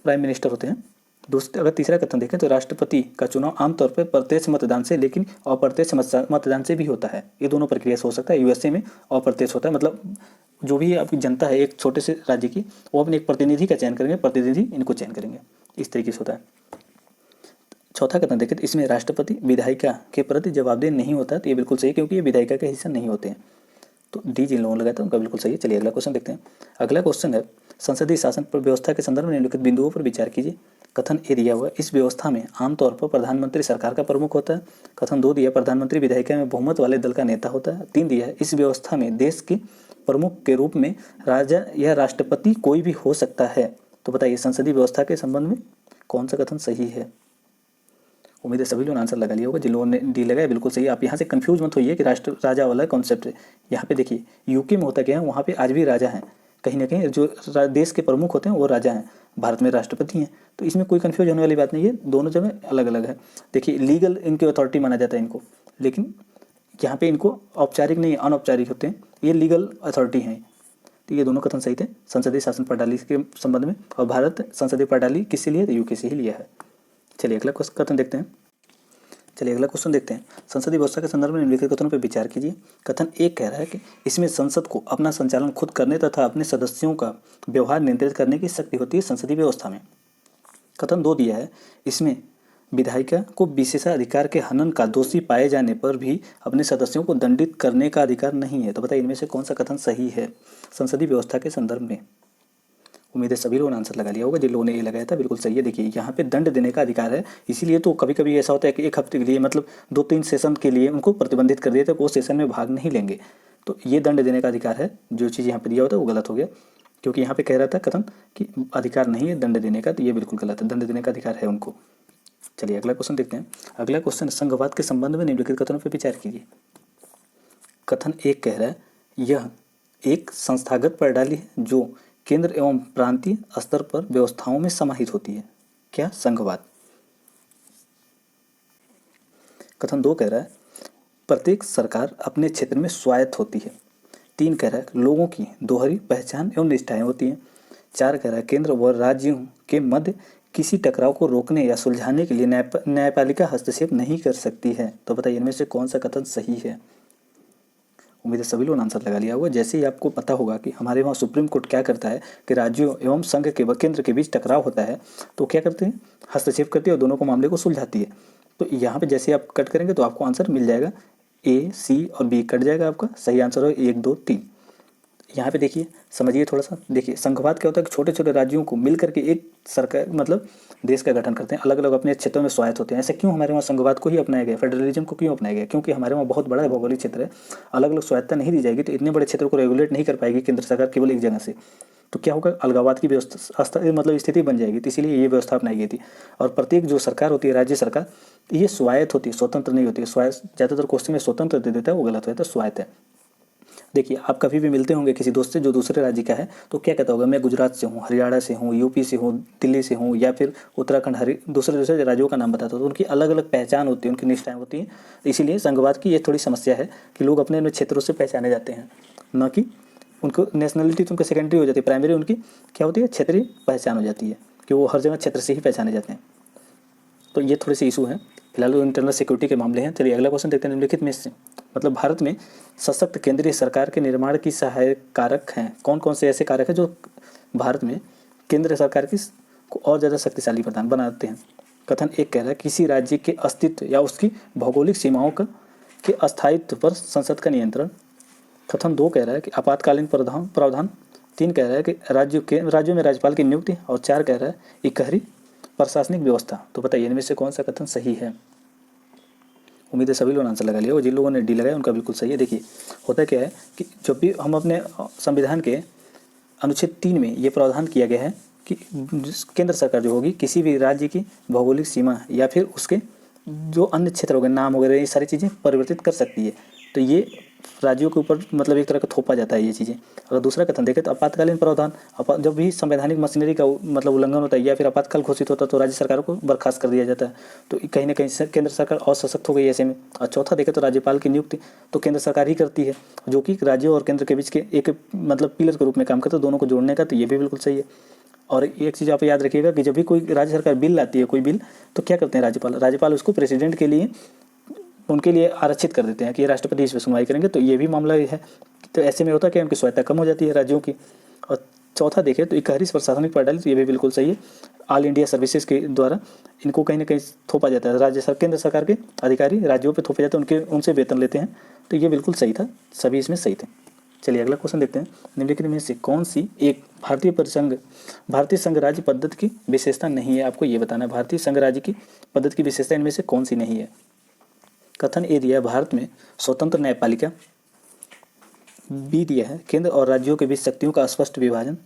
प्राइम मिनिस्टर होते हैं। अगर तीसरा कथन देखें तो राष्ट्रपति का चुनाव आमतौर पर प्रत्यक्ष मतदान से लेकिन अप्रत्यक्ष मतदान से भी होता है। ये दोनों प्रक्रिया से हो सकता है। USA में अप्रत्यक्ष होता है, मतलब जो भी आपकी जनता है एक छोटे से राज्य की, वो अपने एक प्रतिनिधि का चयन करेंगे, प्रतिनिधि इनको चयन करेंगे, इस तरीके से होता है। चौथा कथन देखें तो इसमें राष्ट्रपति विधायिका के प्रति जवाबदेह नहीं होता, तो ये बिल्कुल सही है क्योंकि ये विधायिका का हिस्सा नहीं होते हैं। तो डी जिन लोगों ने लगाया था उनका बिल्कुल सही है। चलिए अगला क्वेश्चन देखते हैं। अगला क्वेश्चन है संसदीय शासन व्यवस्था के संदर्भ में निम्नलिखित बिंदुओं पर विचार कीजिए। कथन ए दिया हुआ इस व्यवस्था में आमतौर पर प्रधानमंत्री सरकार का प्रमुख होता है। कथन 2 दिया प्रधानमंत्री विधायिका में बहुमत वाले दल का नेता होता है। 3 दिया है इस व्यवस्था में देश के प्रमुख के रूप में राजा या राष्ट्रपति कोई भी हो सकता है। तो बताइए संसदीय व्यवस्था के संबंध में कौन सा कथन सही है। उम्मीद है सभी लोगों ने आंसर लगा लिया होगा। जिन लोगों ने डी लगाया बिल्कुल सही। आप यहाँ से कंफ्यूज मत होइए कि राष्ट्र राजा वाला कॉन्सेप्ट है। यहाँ पे देखिए यूके में होता क्या है, वहाँ पे आज भी राजा हैं, कहीं ना कहीं जो देश के प्रमुख होते हैं वो राजा हैं, भारत में राष्ट्रपति हैं। तो इसमें कोई कंफ्यूज होने वाली बात नहीं है, दोनों जगह अलग अलग है। देखिए लीगल इनकी अथॉरिटी माना जाता है इनको, लेकिन यहाँ पे इनको औपचारिक नहीं अनौपचारिक होते हैं, ये लीगल अथॉरिटी हैं। तो ये दोनों कथन सही थे संसदीय शासन प्रणाली के संबंध में। और भारत संसदीय प्रणाली किससे लिया, तो यूके से ही लिया है। चलिए अगला कथन देखते हैं। चलिए अगला क्वेश्चन देखते हैं। संसदीय व्यवस्था के संदर्भ में निम्नलिखित कथनों पर विचार कीजिए। कथन 1 कह रहा है कि इसमें संसद को अपना संचालन खुद करने तथा अपने सदस्यों का व्यवहार नियंत्रित करने की शक्ति होती है संसदीय व्यवस्था में। कथन 2 दिया है इसमें विधायिका को विशेषाधिकार के हनन का दोषी पाए जाने पर भी अपने सदस्यों को दंडित करने का अधिकार नहीं है। तो बताइए इनमें से कौन सा कथन सही है संसदीय व्यवस्था के संदर्भ में। उम्मीद है सभी लोगों ने आंसर लगा लिया होगा। जिन लोगों ने ये लगाया था बिल्कुल सही है। देखिए यहाँ पे दंड देने का अधिकार है, इसीलिए तो कभी कभी ऐसा होता है कि 1 हफ्ते के लिए मतलब 2-3 सेशन के लिए उनको प्रतिबंधित कर दिया था, वो सेशन में भाग नहीं लेंगे। तो ये दंड देने का अधिकार है। जो चीज़ यहाँ पे दिया होता है वो गलत हो गया, क्योंकि यहाँ पे कह रहा था कथन कि अधिकार नहीं है दंड देने का, तो ये बिल्कुल गलत है, दंड देने का अधिकार है उनको। चलिए अगला क्वेश्चन देखते हैं। अगला क्वेश्चन संघवाद के संबंध में निम्नलिखित कथनों पर विचार कीजिए। कथन 1 कह रहा है यह एक संस्थागत प्रणाली है जो केंद्र एवं प्रांतीय स्तर पर व्यवस्थाओं में समाहित होती है। क्या संघवाद। कथन 2 कह रहा है प्रत्येक सरकार अपने क्षेत्र में स्वायत्त होती है। 3 कह रहा है लोगों की दोहरी पहचान एवं निष्ठाएं होती हैं। 4 कह रहा है केंद्र व राज्यों के मध्य किसी टकराव को रोकने या सुलझाने के लिए न्यायपालिका हस्तक्षेप नहीं कर सकती है। तो बताइए इनमें से कौन सा कथन सही है। उम्मीद है सभी लोगों ने आंसर लगा लिया होगा। जैसे ही आपको पता होगा कि हमारे वहाँ सुप्रीम कोर्ट क्या करता है कि राज्यों एवं संघ के व केंद्र के बीच टकराव होता है तो क्या करते हैं, हस्तक्षेप करती है और दोनों को मामले को सुलझाती है। तो यहाँ पे जैसे आप कट करेंगे तो आपको आंसर मिल जाएगा, ए सी और बी कट जाएगा, आपका सही आंसर हो 1 2 3। यहाँ पे देखिए समझिए थोड़ा सा। देखिए संघवाद क्या होता है कि छोटे छोटे राज्यों को मिल करके एक सरकार मतलब देश का गठन करते हैं, अलग अलग अपने क्षेत्रों में स्वायत्त होते हैं। ऐसे क्यों हमारे वहाँ संघवाद को ही अपनाया गया, फेडरलिज्म को क्यों अपनाया गया, क्योंकि हमारे वहाँ बहुत बड़ा भौगोलिक क्षेत्र है, अलग अलग स्वायत्तता नहीं दी जाएगी तो इतने बड़े क्षेत्र को रेगुलेट नहीं कर पाएगी केंद्र सरकार केवल एक जगह से। तो क्या होगा, अलगाववाद की व्यवस्था मतलब स्थिति बन जाएगी। तो इसीलिए ये व्यवस्था अपनाई गई थी। और प्रत्येक जो सरकार होती है राज्य सरकार, ये स्वायत्त होती है, स्वतंत्र नहीं होती है। स्वायत्त ज़्यादातर क्वेश्चन में स्वतंत्र दे देता है, वो गलत होता है, स्वायत्त है। देखिए आप कभी भी मिलते होंगे किसी दोस्त से जो दूसरे राज्य का है, तो क्या कहता होगा मैं गुजरात से हूँ, हरियाणा से हूँ, यूपी से हूँ, दिल्ली से हूँ, या फिर उत्तराखंड, दूसरे राज्यों का नाम बताता है। तो उनकी अलग अलग पहचान होती है, उनकी निष्ठाएं होती हैं। इसीलिए संघवाद की ये थोड़ी समस्या है कि लोग अपने अपने क्षेत्रों से पहचाने जाते हैं, न कि उनको नेशनलिटी तो उनकी सेकेंडरी हो जाती है, प्राइमरी उनकी क्या होती है, क्षेत्रीय पहचान हो जाती है कि वो हर जगह क्षेत्र से ही पहचाने जाते हैं। तो ये थोड़े से इशू हैं, फिलहाल इंटरनल सिक्योरिटी के मामले हैं। चलिए अगला क्वेश्चन देखते हैं। निम्नलिखित में से मतलब भारत में सशक्त केंद्रीय सरकार के निर्माण की सहायक कारक हैं। कौन कौन से ऐसे कारक हैं जो भारत में केंद्र सरकार की को और ज़्यादा शक्तिशाली प्रदान बनाते हैं। कथन 1 कह रहा है किसी राज्य के अस्तित्व या उसकी भौगोलिक सीमाओं का के अस्थायित्व पर संसद का नियंत्रण। कथन 2 कह रहा है कि आपातकालीन प्रावधान। 3 कह रहा है कि राज्यों में राज्यपाल की नियुक्ति। और 4 कह रहा है इकहरी प्रशासनिक व्यवस्था। तो बताइए इनमें से कौन सा कथन सही है। उम्मीद है सभी लोगों ने आंसर लगा लिया और जिन लोगों ने डी लगाया उनका बिल्कुल सही है। देखिए होता क्या है कि जब भी हम अपने संविधान के अनुच्छेद 3 में ये प्रावधान किया गया है कि केंद्र सरकार जो होगी किसी भी राज्य की भौगोलिक सीमा या फिर उसके जो अन्य क्षेत्र हो गए, नाम वगैरह, ये सारी चीज़ें परिवर्तित कर सकती है। तो ये राज्यों के ऊपर मतलब एक तरह का थोपा जाता है ये चीज़ें। अगर दूसरा कथन देखें तो आपातकालीन प्रावधान, जब भी संवैधानिक मशीनरी का मतलब उल्लंघन होता है या फिर आपातकाल घोषित होता है तो राज्य सरकारों को बर्खास्त कर दिया जाता है। तो कहीं ना कहीं केंद्र सरकार और सशक्त हो गई ऐसे में। और चौथा देखें तो राज्यपाल की नियुक्ति तो केंद्र सरकार ही करती है, जो कि राज्यों और केंद्र के बीच के एक मतलब पिलर के रूप में काम करता है, दोनों को जोड़ने का। तो ये भी बिल्कुल सही है। और एक चीज़ आप याद रखिएगा कि जब भी कोई राज्य सरकार बिल लाती है, कोई बिल, तो क्या करते हैं राज्यपाल उसको प्रेसिडेंट के लिए उनके लिए आरक्षित कर देते हैं कि राष्ट्रपति इस पर सुनवाई करेंगे। तो ये भी मामला है। तो ऐसे में होता है कि उनकी स्वायत्ता कम हो जाती है राज्यों की। और चौथा देखें तो इकहरी प्रशासनिक प्रणाली, तो ये भी बिल्कुल सही है। ऑल इंडिया सर्विसेज के द्वारा इनको कहीं ना कहीं थोपा जाता है, केंद्र सरकार के अधिकारी राज्यों पे थोपे जाते हैं, उनसे वेतन लेते हैं। तो ये बिल्कुल सही था, सभी इसमें सही थे। चलिए अगला क्वेश्चन देखते हैं। निम्नलिखित में से कौन सी एक भारतीय संघ राज्य पद्धति की विशेषता नहीं है, आपको ये बताना है। भारतीय संघ राज्य की पद्धति की विशेषता इनमें से कौन सी नहीं है। कथन ए दिया है भारत में स्वतंत्र न्यायपालिका, बी दिया है केंद्र और राज्यों के बीच शक्तियों का स्पष्ट विभाजन,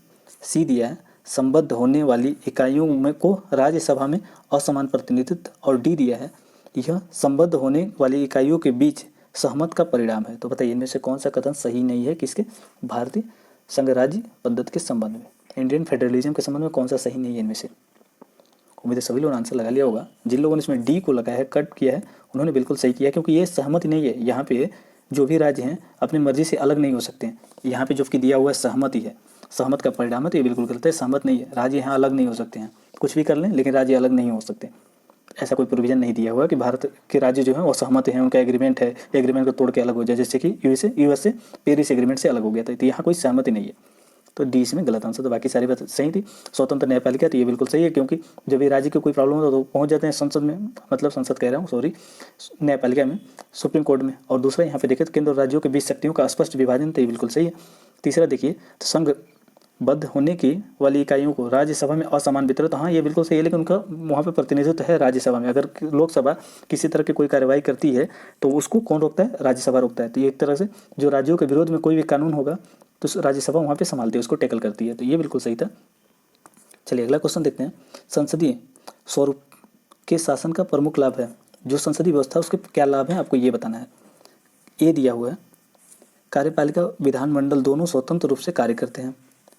सी दिया है संबद्ध होने वाली इकाइयों में को राज्यसभा में असमान प्रतिनिधित्व, और डी दिया है यह संबद्ध होने वाली इकाइयों के बीच सहमत का परिणाम है। तो बताइए इनमें से कौन सा कथन सही नहीं है, किसके, भारतीय संघ राज्य पद्धति के संबंध में, इंडियन फेडरलिज्म के संबंध में कौन सा सही नहीं है इनमें से। उम्मीद है सभी लोगों ने आंसर लगा लिया होगा। जिन लोगों ने इसमें डी को लगाया है, कट किया है, उन्होंने बिल्कुल सही किया, क्योंकि ये सहमति नहीं है। यहाँ पे जो भी राज्य हैं अपनी मर्जी से अलग नहीं हो सकते हैं। यहाँ पे जो कि दिया हुआ है सहमति है, सहमत का परिणाम है, तो ये बिल्कुल गलत है, सहमत नहीं है। राज्य यहाँ अलग नहीं हो सकते हैं, कुछ भी कर लें लेकिन राज्य अलग नहीं हो सकते। ऐसा कोई प्रोविजन नहीं दिया हुआ कि भारत के राज्य जो है वो सहमत हैं, उनका एग्रीमेंट है, एग्रीमेंट को तोड़ के अलग हो जाए, जैसे कि यूएस से पेरिस एग्रीमेंट से अलग हो गया था। तो यहाँ कोई सहमति नहीं है, तो डी इसमें गलत आंसर। तो बाकी सारी बात सही थी। स्वतंत्र न्यायपालिका, तो ये बिल्कुल सही है, क्योंकि जब ये राज्य की कोई प्रॉब्लम हो तो पहुंच जाते हैं संसद में, मतलब संसद कह रहा हूँ सॉरी, न्यायपालिका में, सुप्रीम कोर्ट में। और दूसरा यहाँ पे देखें तो केंद्र और राज्यों के बीच शक्तियों का स्पष्ट विभाजन, तो ये बिल्कुल सही है। तीसरा देखिए तो संघबद्ध होने की वाली इकाइयों को राज्यसभा में असमान वितरण, तो हाँ ये बिल्कुल सही है, लेकिन उनका वहाँ पे प्रतिनिधित्व है राज्यसभा में। अगर लोकसभा किसी तरह की कोई कार्रवाई करती है तो उसको कौन रोकता है, राज्यसभा रोकता है। तो ये एक तरह से जो राज्यों के विरोध में कोई भी कानून होगा तो राज्यसभा वहाँ पे संभालती है, उसको टैकल करती है। तो ये बिल्कुल सही था। चलिए अगला क्वेश्चन देखते हैं। संसदीय स्वरूप के शासन का प्रमुख लाभ है, जो संसदीय व्यवस्था उसके क्या लाभ हैं आपको ये बताना है। ए दिया हुआ है कार्यपालिका विधानमंडल दोनों स्वतंत्र रूप से कार्य करते हैं,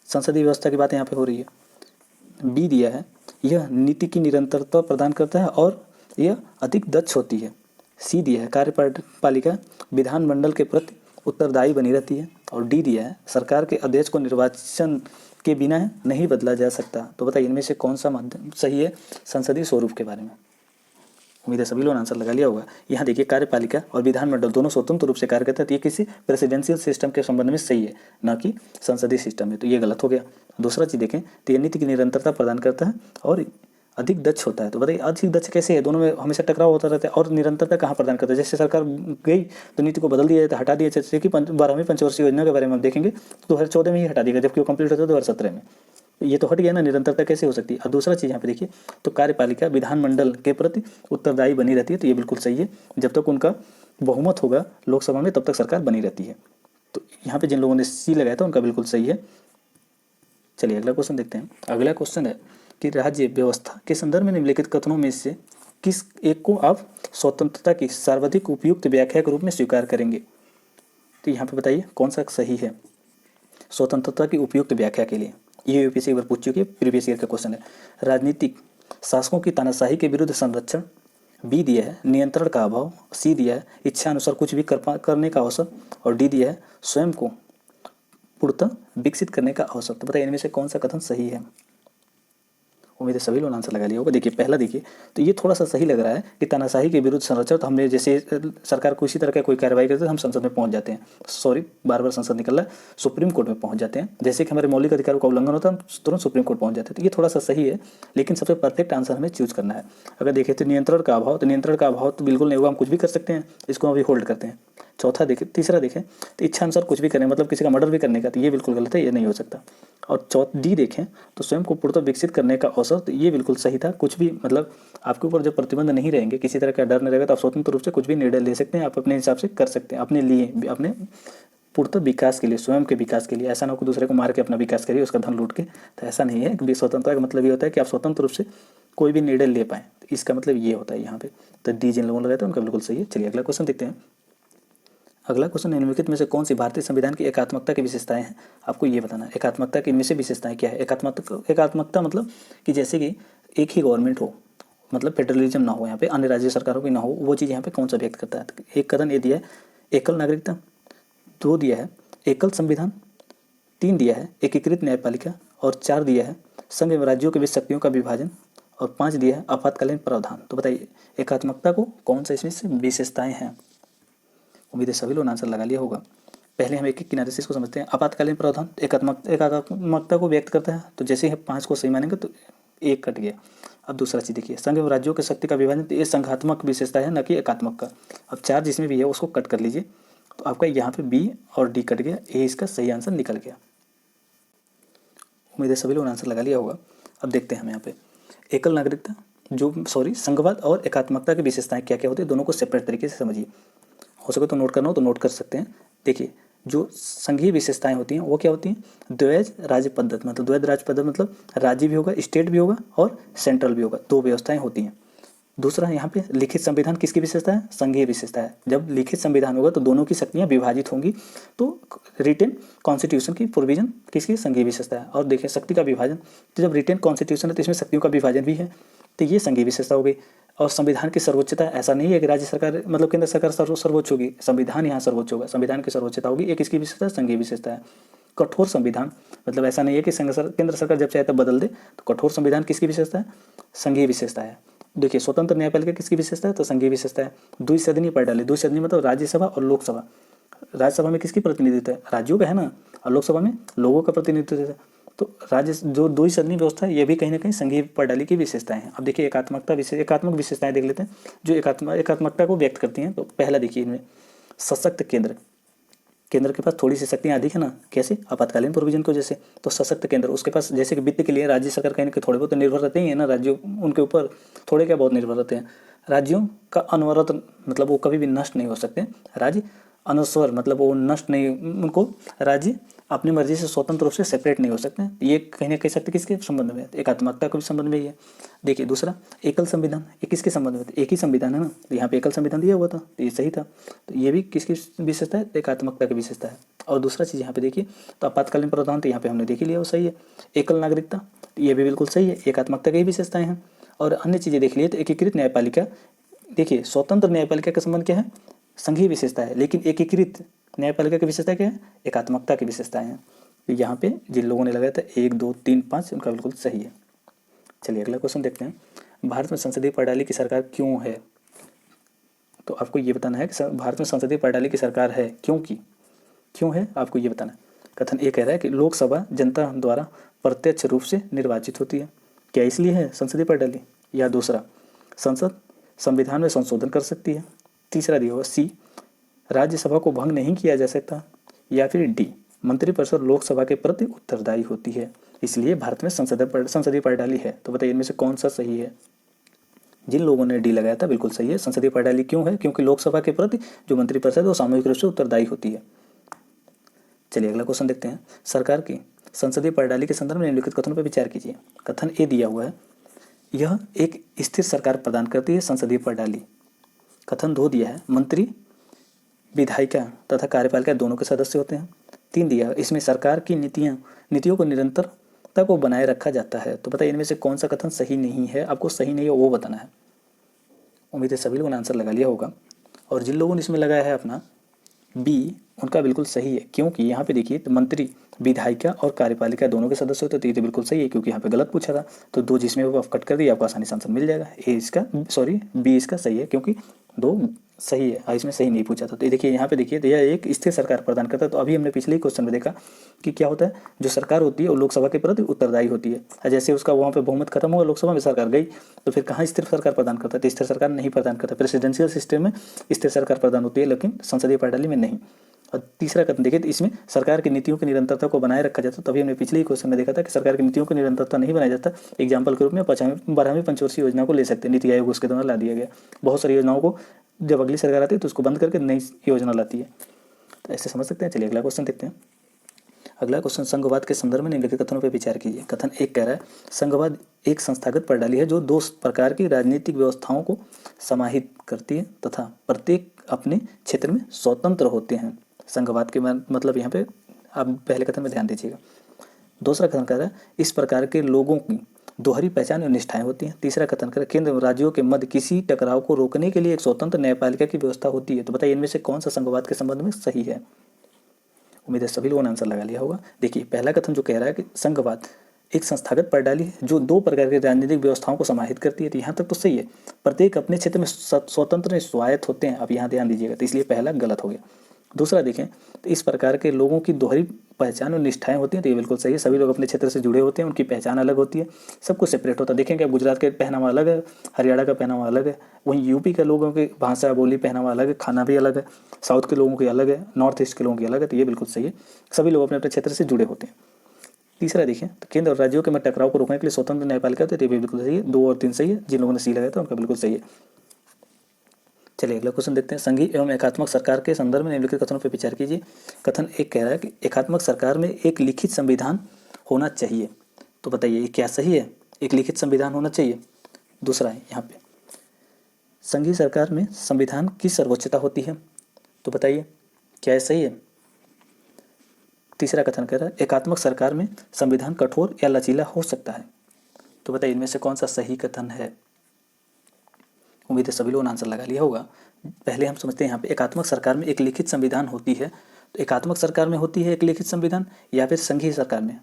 संसदीय व्यवस्था की बात यहाँ पे हो रही है। बी दिया है यह नीति की निरंतरता प्रदान करता है और यह अधिक दक्ष होती है। सी दिया है कार्यपालिका विधानमंडल के प्रति उत्तरदायी बनी रहती है। और डी दिया है सरकार के अध्यक्ष को निर्वाचन के बिना नहीं बदला जा सकता। तो बताइए इनमें से कौन सा माध्यम सही है संसदीय स्वरूप के बारे में। उम्मीद है सभी लोगों ने आंसर लगा लिया होगा। यहाँ देखिए कार्यपालिका और विधानमंडल दोनों स्वतंत्र रूप से कार्य करते हैं, तो ये किसी प्रेसिडेंशियल सिस्टम के संबंध में सही है, न कि संसदीय सिस्टम में। तो ये गलत हो गया। दूसरा चीज़ देखें तो ये नीति की निरंतरता प्रदान करता है और अधिक दक्ष होता है। तो बताइए अधिक दक्ष कैसे है, दोनों में हमेशा टकराव होता रहता है। और निरंतरता कहाँ प्रदान करता है, जैसे सरकार गई तो नीति को बदल दिया जाता है, हटा दिया। जैसे कि 12वीं पंचवर्षीय योजना के बारे में हम देखेंगे तो 2014 में ही हटा दिया, जबकि वो कंप्लीट होता है 2017 में। ये तो हट गया ना, निरंतरता कैसे हो सकती है। और दूसरा चीज़ यहाँ पे देखिए तो कार्यपालिका विधानमंडल के प्रति उत्तरदायी बनी रहती है, तो ये बिल्कुल सही है। जब तक उनका बहुमत होगा लोकसभा में तब तक सरकार बनी रहती है। तो यहाँ पे जिन लोगों ने सी लगाया था उनका बिल्कुल सही है। चलिए अगला क्वेश्चन देखते हैं। अगला क्वेश्चन है कि राज्य व्यवस्था के संदर्भ में निम्नलिखित कथनों में से किस एक को आप स्वतंत्रता की सर्वाधिक उपयुक्त व्याख्या के रूप में स्वीकार करेंगे। तो यहाँ पे बताइए कौन सा सही है स्वतंत्रता की उपयुक्त व्याख्या के लिए। ये यूपीएससी एक बार पूछ चुकी है, प्रीवियस ईयर का क्वेश्चन है। राजनीतिक शासकों की तानाशाही के विरुद्ध संरक्षण, बी दिया है नियंत्रण का अभाव, सी दिया है इच्छा अनुसार कुछ भी करने का अवसर, और डी दिया है स्वयं को पूर्णतः विकसित करने का अवसर। तो बताइए इनमें से कौन सा कथन सही है। उम्मीद है सभी लोगों ने आंसर लगा लिया होगा। देखिए पहला देखिए तो ये थोड़ा सा सही लग रहा है कि तानाशाही के विरुद्ध संरक्षण, तो हमने जैसे सरकार को इसी तरह का कोई कार्रवाई करते हैं हम संसद में पहुंच जाते हैं, सॉरी बार बार संसद निकल रहा है, सुप्रीम कोर्ट में पहुंच जाते हैं। जैसे कि हमारे मौलिक अधिकारों का उल्लंघन होता है हम तुरंत सुप्रीम कोर्ट पहुंच जाते हैं। तो ये थोड़ा सा सही है, लेकिन सबसे परफेक्ट आंसर हमें चूज करना है। अगर देखें तो नियंत्रण का अभाव, तो नियंत्रण का अभाव तो बिल्कुल नहीं होगा, हम कुछ भी कर सकते हैं, इसको हम अभी होल्ड करते हैं। चौथा देखें, तीसरा देखें तो इच्छा अनुसार कुछ भी करें, मतलब किसी का मर्डर भी करने का, तो ये बिल्कुल गलत है, ये नहीं हो सकता। और डी देखें तो स्वयं को पूर्णतः विकसित करने का अवसर, तो ये बिल्कुल सही था। कुछ भी मतलब आपके ऊपर जब प्रतिबंध नहीं रहेंगे, किसी तरह का डर नहीं रहेगा, तो आप स्वतंत्र रूप से कुछ भी निर्णय ले सकते हैं, आप अपने हिसाब से कर सकते हैं, अपने लिए, अपने पूर्णतः विकास के लिए, स्वयं के विकास के लिए। ऐसा ना हो कि दूसरे को मार के अपना विकास करिए, उसका धन लूट के, तो ऐसा नहीं है। कि स्वतंत्रता का मतलब ये होता है कि आप स्वतंत्र रूप से कोई भी निर्णय ले पाएँ, तो इसका मतलब ये होता है यहाँ पे। तो डी जिन लोगों ने लगाया था उनका बिल्कुल सही है। चलिए अगला क्वेश्चन देखते हैं। अगला क्वेश्चन निम्नलिखित में से कौन सी भारतीय संविधान की एकात्मकता की विशेषताएं हैं, आपको ये बताना है। एकात्मकता की इनमें से विशेषताएं क्या है। एकात्मकता मतलब कि जैसे कि एक ही गवर्नमेंट हो, मतलब फेडरलिज्म ना हो, यहाँ पे अन्य राज्य सरकारों की ना हो, वो चीज़ यहाँ पे कौन सा व्यक्त करता है। तो एक कथन ये दिया है एकल नागरिकता, 2 दिया है एकल संविधान, 3 दिया है एकीकृत न्यायपालिका, और 4 दिया है संघ एवं राज्यों के बीच शक्तियों का विभाजन, और 5 दिया है आपातकालीन प्रावधान। तो बताइए एकात्मकता को कौन सा इसमें से विशेषताएं हैं। उम्मीद है सभी लोगों ने आंसर लगा लिया होगा। पहले हम एक एक किनारे से इसको समझते हैं। आपातकालीन प्रावधान एकात्मकता को व्यक्त करता है, तो जैसे ही 5 को सही मानेंगे तो एक कट गया। अब दूसरा चीज़ देखिए, संघ एवं राज्यों की शक्ति का विभाजन, तो ये संघात्मक विशेषता है, न कि एकात्मक का। अब 4 जिसमें भी है उसको कट कर लीजिए, तो आपका यहाँ पे बी और डी कट गया, ए इसका सही आंसर निकल गया। उम्मीद है सभी लोगों ने आंसर लगा लिया होगा। अब देखते हैं हम यहाँ पे एकल नागरिकता संघवाद और एकात्मकता की विशेषताएं क्या क्या होती है, दोनों को सेपरेट तरीके से समझिए। हो सके तो नोट करना हो तो नोट कर सकते हैं। देखिए, जो संघीय विशेषताएं होती हैं वो क्या होती हैं, द्वैध राज्य पद्धति, मतलब द्वैध राज्य पद्धति मतलब राज्य भी होगा, स्टेट भी होगा और सेंट्रल भी होगा, 2 व्यवस्थाएं होती हैं। दूसरा यहाँ पे लिखित संविधान किसकी विशेषता है, संघीय विशेषता है। जब लिखित संविधान होगा तो दोनों की शक्तियाँ विभाजित होंगी, तो रिटेन कॉन्स्टिट्यूशन की प्रोविजन किसकी, संघीय विशेषता है। और देखिए शक्ति का विभाजन, तो जब रिटेन कॉन्स्टिट्यूशन है तो इसमें शक्तियों का विभाजन भी है, तो ये संघीय विशेषता हो गई। और संविधान की सर्वोच्चता, ऐसा नहीं है कि राज्य सरकार मतलब केंद्र सरकार सर्वोच्च होगी, संविधान यहाँ सर्वोच्च होगा, संविधान की सर्वोच्चता होगी, एक इसकी विशेषता संघीय विशेषता है। कठोर संविधान, मतलब ऐसा नहीं है कि केंद्र सरकार जब चाहे तब बदल दे, तो कठोर संविधान किसकी विशेषता है, संघीय विशेषता है। देखिए स्वतंत्र न्यायपालिका किसकी विशेषता है, तो संघीय विशेषता है। द्विसदनीय प्रणाली, द्विसदनीय मतलब राज्यसभा और लोकसभा। राज्यसभा में किसकी प्रतिनिधित्व है, राज्यों का है ना, और लोकसभा में लोगों का प्रतिनिधित्व है। तो राज्य जो द्विसदनीय व्यवस्था है ये भी कहीं ना कहीं संघीय प्रणाली की विशेषताएं हैं। अब देखिए एकात्मक विशेषताएं देख लेते हैं जो एकात्मकता को व्यक्त करती हैं। तो पहला देखिए इनमें सशक्त केंद्र, केंद्र के पास थोड़ी सी शक्तियाँ अधिक है ना, कैसे, आपातकालीन प्रोविजन को जैसे। तो सशक्त केंद्र, उसके पास जैसे कि वित्त के लिए राज्य सरकार कहीं ना कहीं थोड़े बहुत निर्भर रहते ही है ना, राज्यों उनके ऊपर थोड़े क्या बहुत निर्भर रहते हैं। राज्यों का अनवरत मतलब वो कभी भी नष्ट नहीं हो सकते, राज्य अनस्वर मतलब वो नष्ट नहीं, उनको राज्य अपनी मर्जी से स्वतंत्र रूप से सेपरेट नहीं हो सकते। ये कहीं ना कहीं सकते किसके संबंध में, एकात्मकता के संबंध में ही है। देखिए दूसरा एकल संविधान, ये किसके संबंध में, एक ही संविधान है ना, तो यहाँ पे एकल संविधान दिया हुआ था तो ये सही था। तो ये भी किसकी विशेषता है, एकात्मकता की विशेषता है। और दूसरा चीज़ यहाँ पे देखिए, तो आपातकालीन प्रावधान तो यहाँ पे हमने देख ही लिया वो सही है। एकल नागरिकता ये भी बिल्कुल सही है, एकात्मकता की ही विशेषताएं हैं। और अन्य चीज़ें देख लिए तो एकीकृत न्यायपालिका, देखिए स्वतंत्र न्यायपालिका का संबंध क्या है, संघीय विशेषता है, लेकिन एकीकृत न्यायपालिका की विशेषता क्या है, एकात्मकता की विशेषताएं हैं। तो यहाँ पे जिन लोगों ने लगाया था 1 2 3 5 उनका बिल्कुल सही है। चलिए अगला क्वेश्चन देखते हैं, भारत में संसदीय प्रणाली की सरकार क्यों है। तो आपको ये बताना है कि भारत में संसदीय प्रणाली की सरकार है क्यों है, आपको ये बताना है। कथन ए कह रहा है कि लोकसभा जनता द्वारा प्रत्यक्ष रूप से निर्वाचित होती है, क्या इसलिए है संसदीय प्रणाली। या दूसरा, संसद संविधान में संशोधन कर सकती है। तीसरा दिया हुआ सी, राज्यसभा को भंग नहीं किया जा सकता। या फिर डी, मंत्रिपरिषद लोकसभा के प्रति उत्तरदायी होती है, इसलिए भारत में संसदीय प्रणाली है। तो बताइए इनमें से कौन सा सही है। जिन लोगों ने डी लगाया था बिल्कुल सही है। संसदीय प्रणाली क्यों है, क्योंकि लोकसभा के प्रति जो मंत्रिपरिषद है वो सामूहिक रूप से उत्तरदायी होती है। चलिए अगला क्वेश्चन देखते हैं, सरकार की संसदीय प्रणाली के संदर्भ में निम्नलिखित कथनों पर विचार कीजिए। कथन ए दिया हुआ है, यह एक स्थिर सरकार प्रदान करती है संसदीय प्रणाली। कथन 2 दिया है, मंत्री विधायिका तथा कार्यपालिका दोनों के सदस्य होते हैं। 3 दिया है, इसमें सरकार की नीतियों को निरंतरता को बनाए रखा जाता है। तो बताइए इनमें से कौन सा कथन सही नहीं है, आपको सही नहीं है वो बताना है। उम्मीद है सभी लोगों ने आंसर लगा लिया होगा। और जिन लोगों ने इसमें लगाया है अपना बी, उनका बिल्कुल सही है, क्योंकि यहाँ पे देखिए तो मंत्री विधायिका और कार्यपालिका दोनों के सदस्य होते, तो ये तो बिल्कुल सही है, क्योंकि यहाँ पे गलत पूछा था। तो 2 जिसमें वो कट कर दिया, आपको आसानी से आंसर मिल जाएगा। बी इसका सही है, क्योंकि 2 सही है, इसमें सही नहीं पूछा था। तो देखिए यहाँ पे देखिए, तो यह एक स्थिर सरकार प्रदान करता है। तो अभी हमने पिछले ही क्वेश्चन में देखा कि क्या होता है, जो सरकार होती है वो लोकसभा के प्रति उत्तरदायी होती है। जैसे उसका वहाँ पे बहुमत खत्म हुआ, लोकसभा में सरकार गई, तो फिर कहाँ स्थिर सरकार प्रदान करता है, तो स्थिर सरकार नहीं प्रदान करता। प्रेसिडेंशियल सिस्टम में स्थिर सरकार प्रदान होती है, लेकिन संसदीय प्रणाली में नहीं। और तीसरा कथन देखिए, तो इसमें सरकार की नीतियों की निरंतरता को बनाए रखा जाता है। तभी हमने पिछले ही क्वेश्चन में देखा था कि सरकार की नीतियों की निरंतरता नहीं बनाया जाता। एग्जाम्पल के रूप में 12वीं पंचवर्षीय योजना को ले सकते हैं, नीति आयोग उसके द्वारा ला दिया गया। बहुत सारी योजनाओं को जब अगली सरकार आती है तो उसको बंद करके नई योजना लाती है, तो ऐसे समझ सकते हैं। चलिए अगला क्वेश्चन देखते हैं। अगला क्वेश्चन, संघवाद के संदर्भ में निम्नलिखित कथनों पर विचार कीजिए। कथन 1 कह रहा है, संघवाद एक संस्थागत प्रणाली है जो 2 प्रकार की राजनीतिक व्यवस्थाओं को समाहित करती है तथा प्रत्येक अपने क्षेत्र में स्वतंत्र होते हैं। संघवाद के मतलब यहाँ पे आप पहले कथन में ध्यान दीजिएगा। दूसरा कथन कह रहा है, इस प्रकार के लोगों की दोहरी पहचान और निष्ठाएं होती हैं। तीसरा कथन कर, केंद्र एवं राज्यों के मध्य किसी टकराव को रोकने के लिए एक स्वतंत्र न्यायपालिका की व्यवस्था होती है। तो बताइए इनमें से कौन सा संघवाद के संबंध में सही है। उम्मीद है सभी लोगों ने आंसर लगा लिया होगा। देखिए पहला कथन जो कह रहा है कि संघवाद एक संस्थागत प्रणाली है जो 2 प्रकार की राजनीतिक व्यवस्थाओं को समाहित करती है, तो यहाँ तक तो सही है। प्रत्येक अपने क्षेत्र में स्वतंत्र स्वायत्त होते हैं, अब यहाँ ध्यान दीजिएगा, तो इसलिए पहला गलत हो गया। दूसरा देखें तो इस प्रकार के लोगों की दोहरी पहचान और निष्ठाएं होती हैं, तो ये बिल्कुल सही है। सभी लोग अपने क्षेत्र से जुड़े होते हैं, उनकी पहचान अलग होती है, सब कुछ सेपरेट होता है। देखेंगे अब गुजरात के पहनावा अलग है, हरियाणा का पहनावा अलग है, वहीं यूपी के लोगों की भाषा बोली पहनावा अलग है, खाना भी अलग है, साउथ के लोगों की अलग है, नॉर्थ ईस्ट के लोगों की अलग है, तो ये बिल्कुल सही है। सभी लोग अपने अपने क्षेत्र से जुड़े होते हैं। तीसरा देखिए तो केंद्र और राज्यों के में टकराव को रोकने के लिए स्वतंत्र न्यायपालिका, तो ये भी बिल्कुल सही है। 2 और 3 सही है, जिन लोगों ने सी लगाया था उनका बिल्कुल सही है। चलिए अगला क्वेश्चन देखते हैं। संघीय एवं एकात्मक सरकार के संदर्भ में निम्नलिखित कथनों पर विचार कीजिए। कथन एक कह रहा है कि एकात्मक सरकार में एक लिखित संविधान होना चाहिए, तो बताइए ये क्या सही है? एक लिखित संविधान होना चाहिए। दूसरा है यहाँ पे संघीय सरकार में संविधान की सर्वोच्चता होती है, तो बताइए क्या ये सही है? तीसरा कथन कह रहा है एकात्मक सरकार में संविधान कठोर या लचीला हो सकता है, तो बताइए इनमें से कौन सा सही कथन है? उम्मीद है सभी लोगों ने आंसर लगा लिया होगा। पहले हम समझते हैं यहाँ पे एकात्मक सरकार में एक लिखित संविधान होती है, तो एकात्मक सरकार में होती है एक लिखित संविधान या फिर संघीय सरकार में?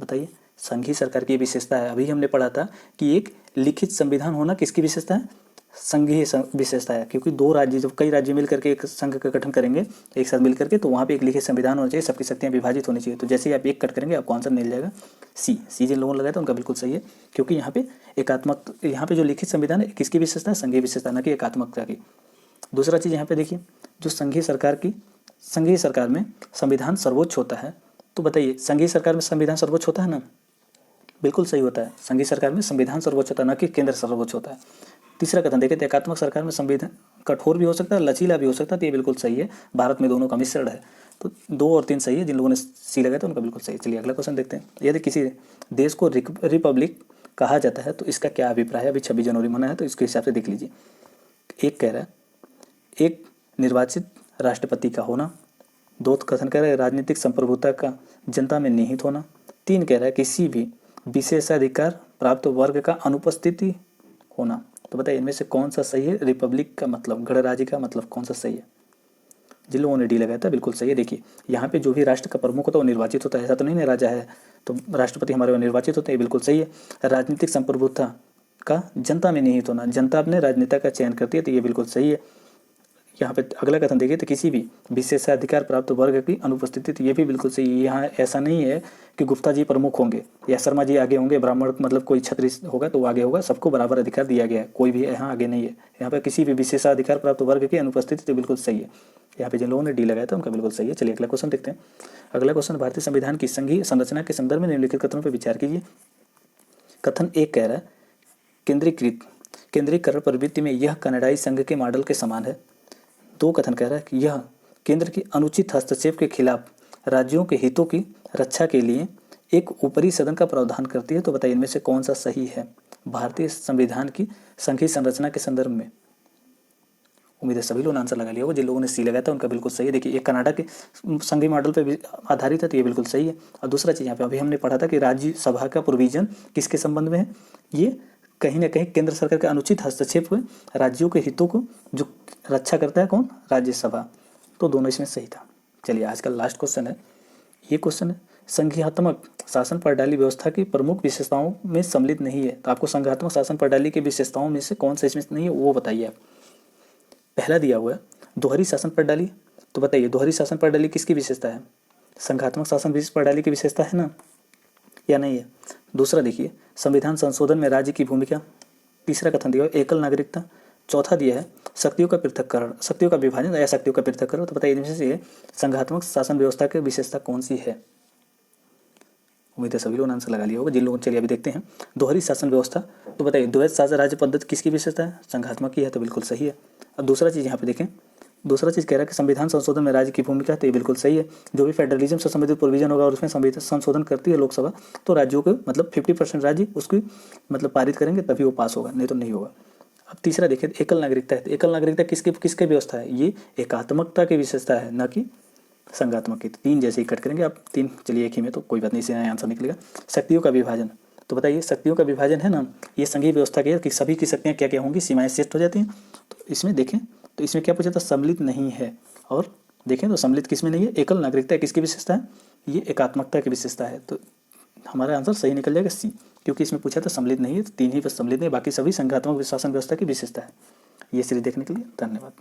बताइए। संघीय सरकार की विशेषता है, अभी हमने पढ़ा था कि एक लिखित संविधान होना किसकी विशेषता है? संघीय विशेषता है, क्योंकि दो राज्य जब कई राज्य मिल करके एक संघ का गठन करेंगे एक साथ मिल करके, तो वहाँ पे एक लिखित संविधान होना चाहिए, सबकी शक्तियाँ विभाजित होनी चाहिए। तो जैसे ही आप एक कट करेंगे आपको आंसर मिल जाएगा सी जिन लोगों ने लगाया था उनका बिल्कुल सही है, क्योंकि यहाँ पे एकात्मक, यहाँ पे जो लिखित संविधान है किसकी विशेषता है? संघीय विशेषता, न कि एकात्मकता की। दूसरा चीज़ यहाँ पे देखिए जो संघीय सरकार में संविधान सर्वोच्च होता है, तो बताइए संघीय सरकार में संविधान सर्वोच्च होता है ना? बिल्कुल सही होता है। संघीय सरकार में संविधान सर्वोच्च होता है, न कि केंद्र सर्वोच्च होता है। तीसरा कथन देखें तो एकात्मक सरकार में संविधान कठोर भी हो सकता है, लचीला भी हो सकता है, तो ये बिल्कुल सही है। भारत में दोनों का मिश्रण है, तो 2 और 3 सही है। जिन लोगों ने सी लगाया था उनका बिल्कुल सही। चलिए अगला क्वेश्चन देखते हैं। यदि किसी देश को रिपब्लिक कहा जाता है तो इसका क्या अभिप्राय है? अभी 26 जनवरी मना है, तो इसके हिसाब से देख लीजिए। एक कह रहा है एक निर्वाचित राष्ट्रपति का होना। 2 कथन कह रहा है राजनीतिक संप्रभुता का जनता में निहित होना। 3 कह रहा है किसी भी विशेषाधिकार प्राप्त वर्ग का अनुपस्थिति होना। तो बताइए इनमें से कौन सा सही है? रिपब्लिक का मतलब गणराज्य का मतलब कौन सा सही है? जिन लोगों ने डी लगाया था बिल्कुल सही है। देखिए यहाँ पे जो भी राष्ट्र का प्रमुख होता है वो निर्वाचित होता है, ऐसा तो नहीं है राजा है तो राष्ट्रपति हमारे निर्वाचित होते हैं, बिल्कुल सही है। राजनीतिक संप्रभुता का जनता में निहित होना, जनता अपने राजनेता का चयन करती है, तो ये बिल्कुल सही है। यहाँ पे अगला कथन देखिए तो किसी भी विशेषाधिकार प्राप्त वर्ग की अनुपस्थिति, तो ये भी बिल्कुल सही है। यहाँ ऐसा नहीं है कि गुप्ता जी प्रमुख होंगे या शर्मा जी आगे होंगे, ब्राह्मण मतलब कोई क्षत्रिय होगा तो वो आगे होगा, सबको बराबर अधिकार दिया गया है, कोई भी यहाँ आगे नहीं है। यहाँ पे किसी भी विशेषाधिकार प्राप्त वर्ग की अनुपस्थिति तो बिल्कुल सही है। यहाँ पे जिन लोगों ने डी लगाया था उनका बिल्कुल सही है। चलिए अगला क्वेश्चन देखते हैं। अगला क्वेश्चन भारतीय संविधान की संघीय संरचना के संदर्भ में निम्नलिखित कथनों पर विचार कीजिए। कथन एक कह रहा है केंद्रीकरण प्रवृत्ति में यह कनाडाई संघ के मॉडल के समान है। 2 कथन कह रहा है कि यह केंद्र के अनुचित हस्तक्षेप के खिलाफ राज्यों के हितों की रक्षा के लिए एक ऊपरी सदन का प्रावधान करती है, तो बताइए इनमें से कौन सा सही है भारतीय संविधान की संघीय संरचना के संदर्भ में? उम्मीद है सभी लोगों ने आंसर लगा लिया होगा। जिन लोगों ने सी लगाया था उनका बिल्कुल सही है। देखिए एक कनाडा के संघीय मॉडल पर आधारित है, तो ये बिल्कुल सही है। और दूसरा चीज़ यहाँ पे अभी हमने पढ़ा था कि राज्यसभा का प्रोविजन किसके संबंध में है? ये कहीं ना कहीं केंद्र सरकार के अनुचित हस्तक्षेप हुए राज्यों के हितों को जो रक्षा करता है कौन? राज्यसभा। तो दोनों इसमें सही था। चलिए आज का लास्ट क्वेश्चन है, ये क्वेश्चन है संघीयात्मक शासन प्रणाली व्यवस्था की प्रमुख विशेषताओं में सम्मिलित नहीं है, तो आपको संघात्मक शासन प्रणाली की विशेषताओं में से कौन सा इसमें नहीं है वो बताइए आप। पहला दिया हुआ है दोहरी शासन प्रणाली, तो बताइए दोहरी शासन प्रणाली किसकी विशेषता है? संघात्मक शासन प्रणाली की विशेषता है ना, या नहीं है? दूसरा देखिए संविधान संशोधन में राज्य की भूमिका। तीसरा कथन दिया एकल नागरिकता। चौथा दिया है शक्तियों का पृथक्करण, शक्तियों का विभाजन या शक्तियों का पृथक्करण। तो बताइए इनमें से संघात्मक शासन व्यवस्था की विशेषता कौन सी है? उम्मीद है सभी लोगों ने आंसर लगा लिया होगा। जिन लोगों चलिए अभी देखते हैं दोहरी शासन व्यवस्था, तो बताइए द्वैध शासन राज्य पद्धति किसकी विशेषता है? संघात्मक की है, तो बिल्कुल सही है। अब दूसरा चीज़ यहाँ पे देखें, दूसरा चीज़ कह रहा है कि संविधान संशोधन में राज्य की भूमिका, तो ये बिल्कुल सही है। जो भी फेडरलिज्म से संबंधित प्रोविजन होगा और उसमें संविधान संशोधन करती है लोकसभा, तो राज्यों के मतलब 50% राज्य उसकी मतलब पारित करेंगे तभी वो पास होगा, नहीं तो नहीं होगा। अब तीसरा देखिए एकल नागरिकता है, तो एकल नागरिकता किसकी व्यवस्था है? ये एकात्मकता की विशेषता है, न कि संघात्मक की। 3 जैसे ही कट करेंगे आप 3, चलिए एक ही में तो कोई बात नहीं, इससे आंसर निकलेगा। शक्तियों का विभाजन, तो बताइए शक्तियों का विभाजन है ना, ये संघीय व्यवस्था की है कि सभी की शक्तियाँ क्या क्या होंगी, सीमाएं सेट हो जाती हैं। तो इसमें देखें तो इसमें क्या पूछा था? सम्मिलित नहीं है। और देखें तो सम्मिलित किस में नहीं है? एकल नागरिकता किसकी विशेषता है? ये एकात्मकता की विशेषता है। तो हमारा आंसर सही निकल जाएगा सी, क्योंकि इसमें पूछा था सम्मिलित नहीं है, तो 3 ही बस सम्मिलित नहीं, बाकी सभी संघात्मक शासन व्यवस्था की विशेषता है। ये सीरीज देखने के लिए धन्यवाद।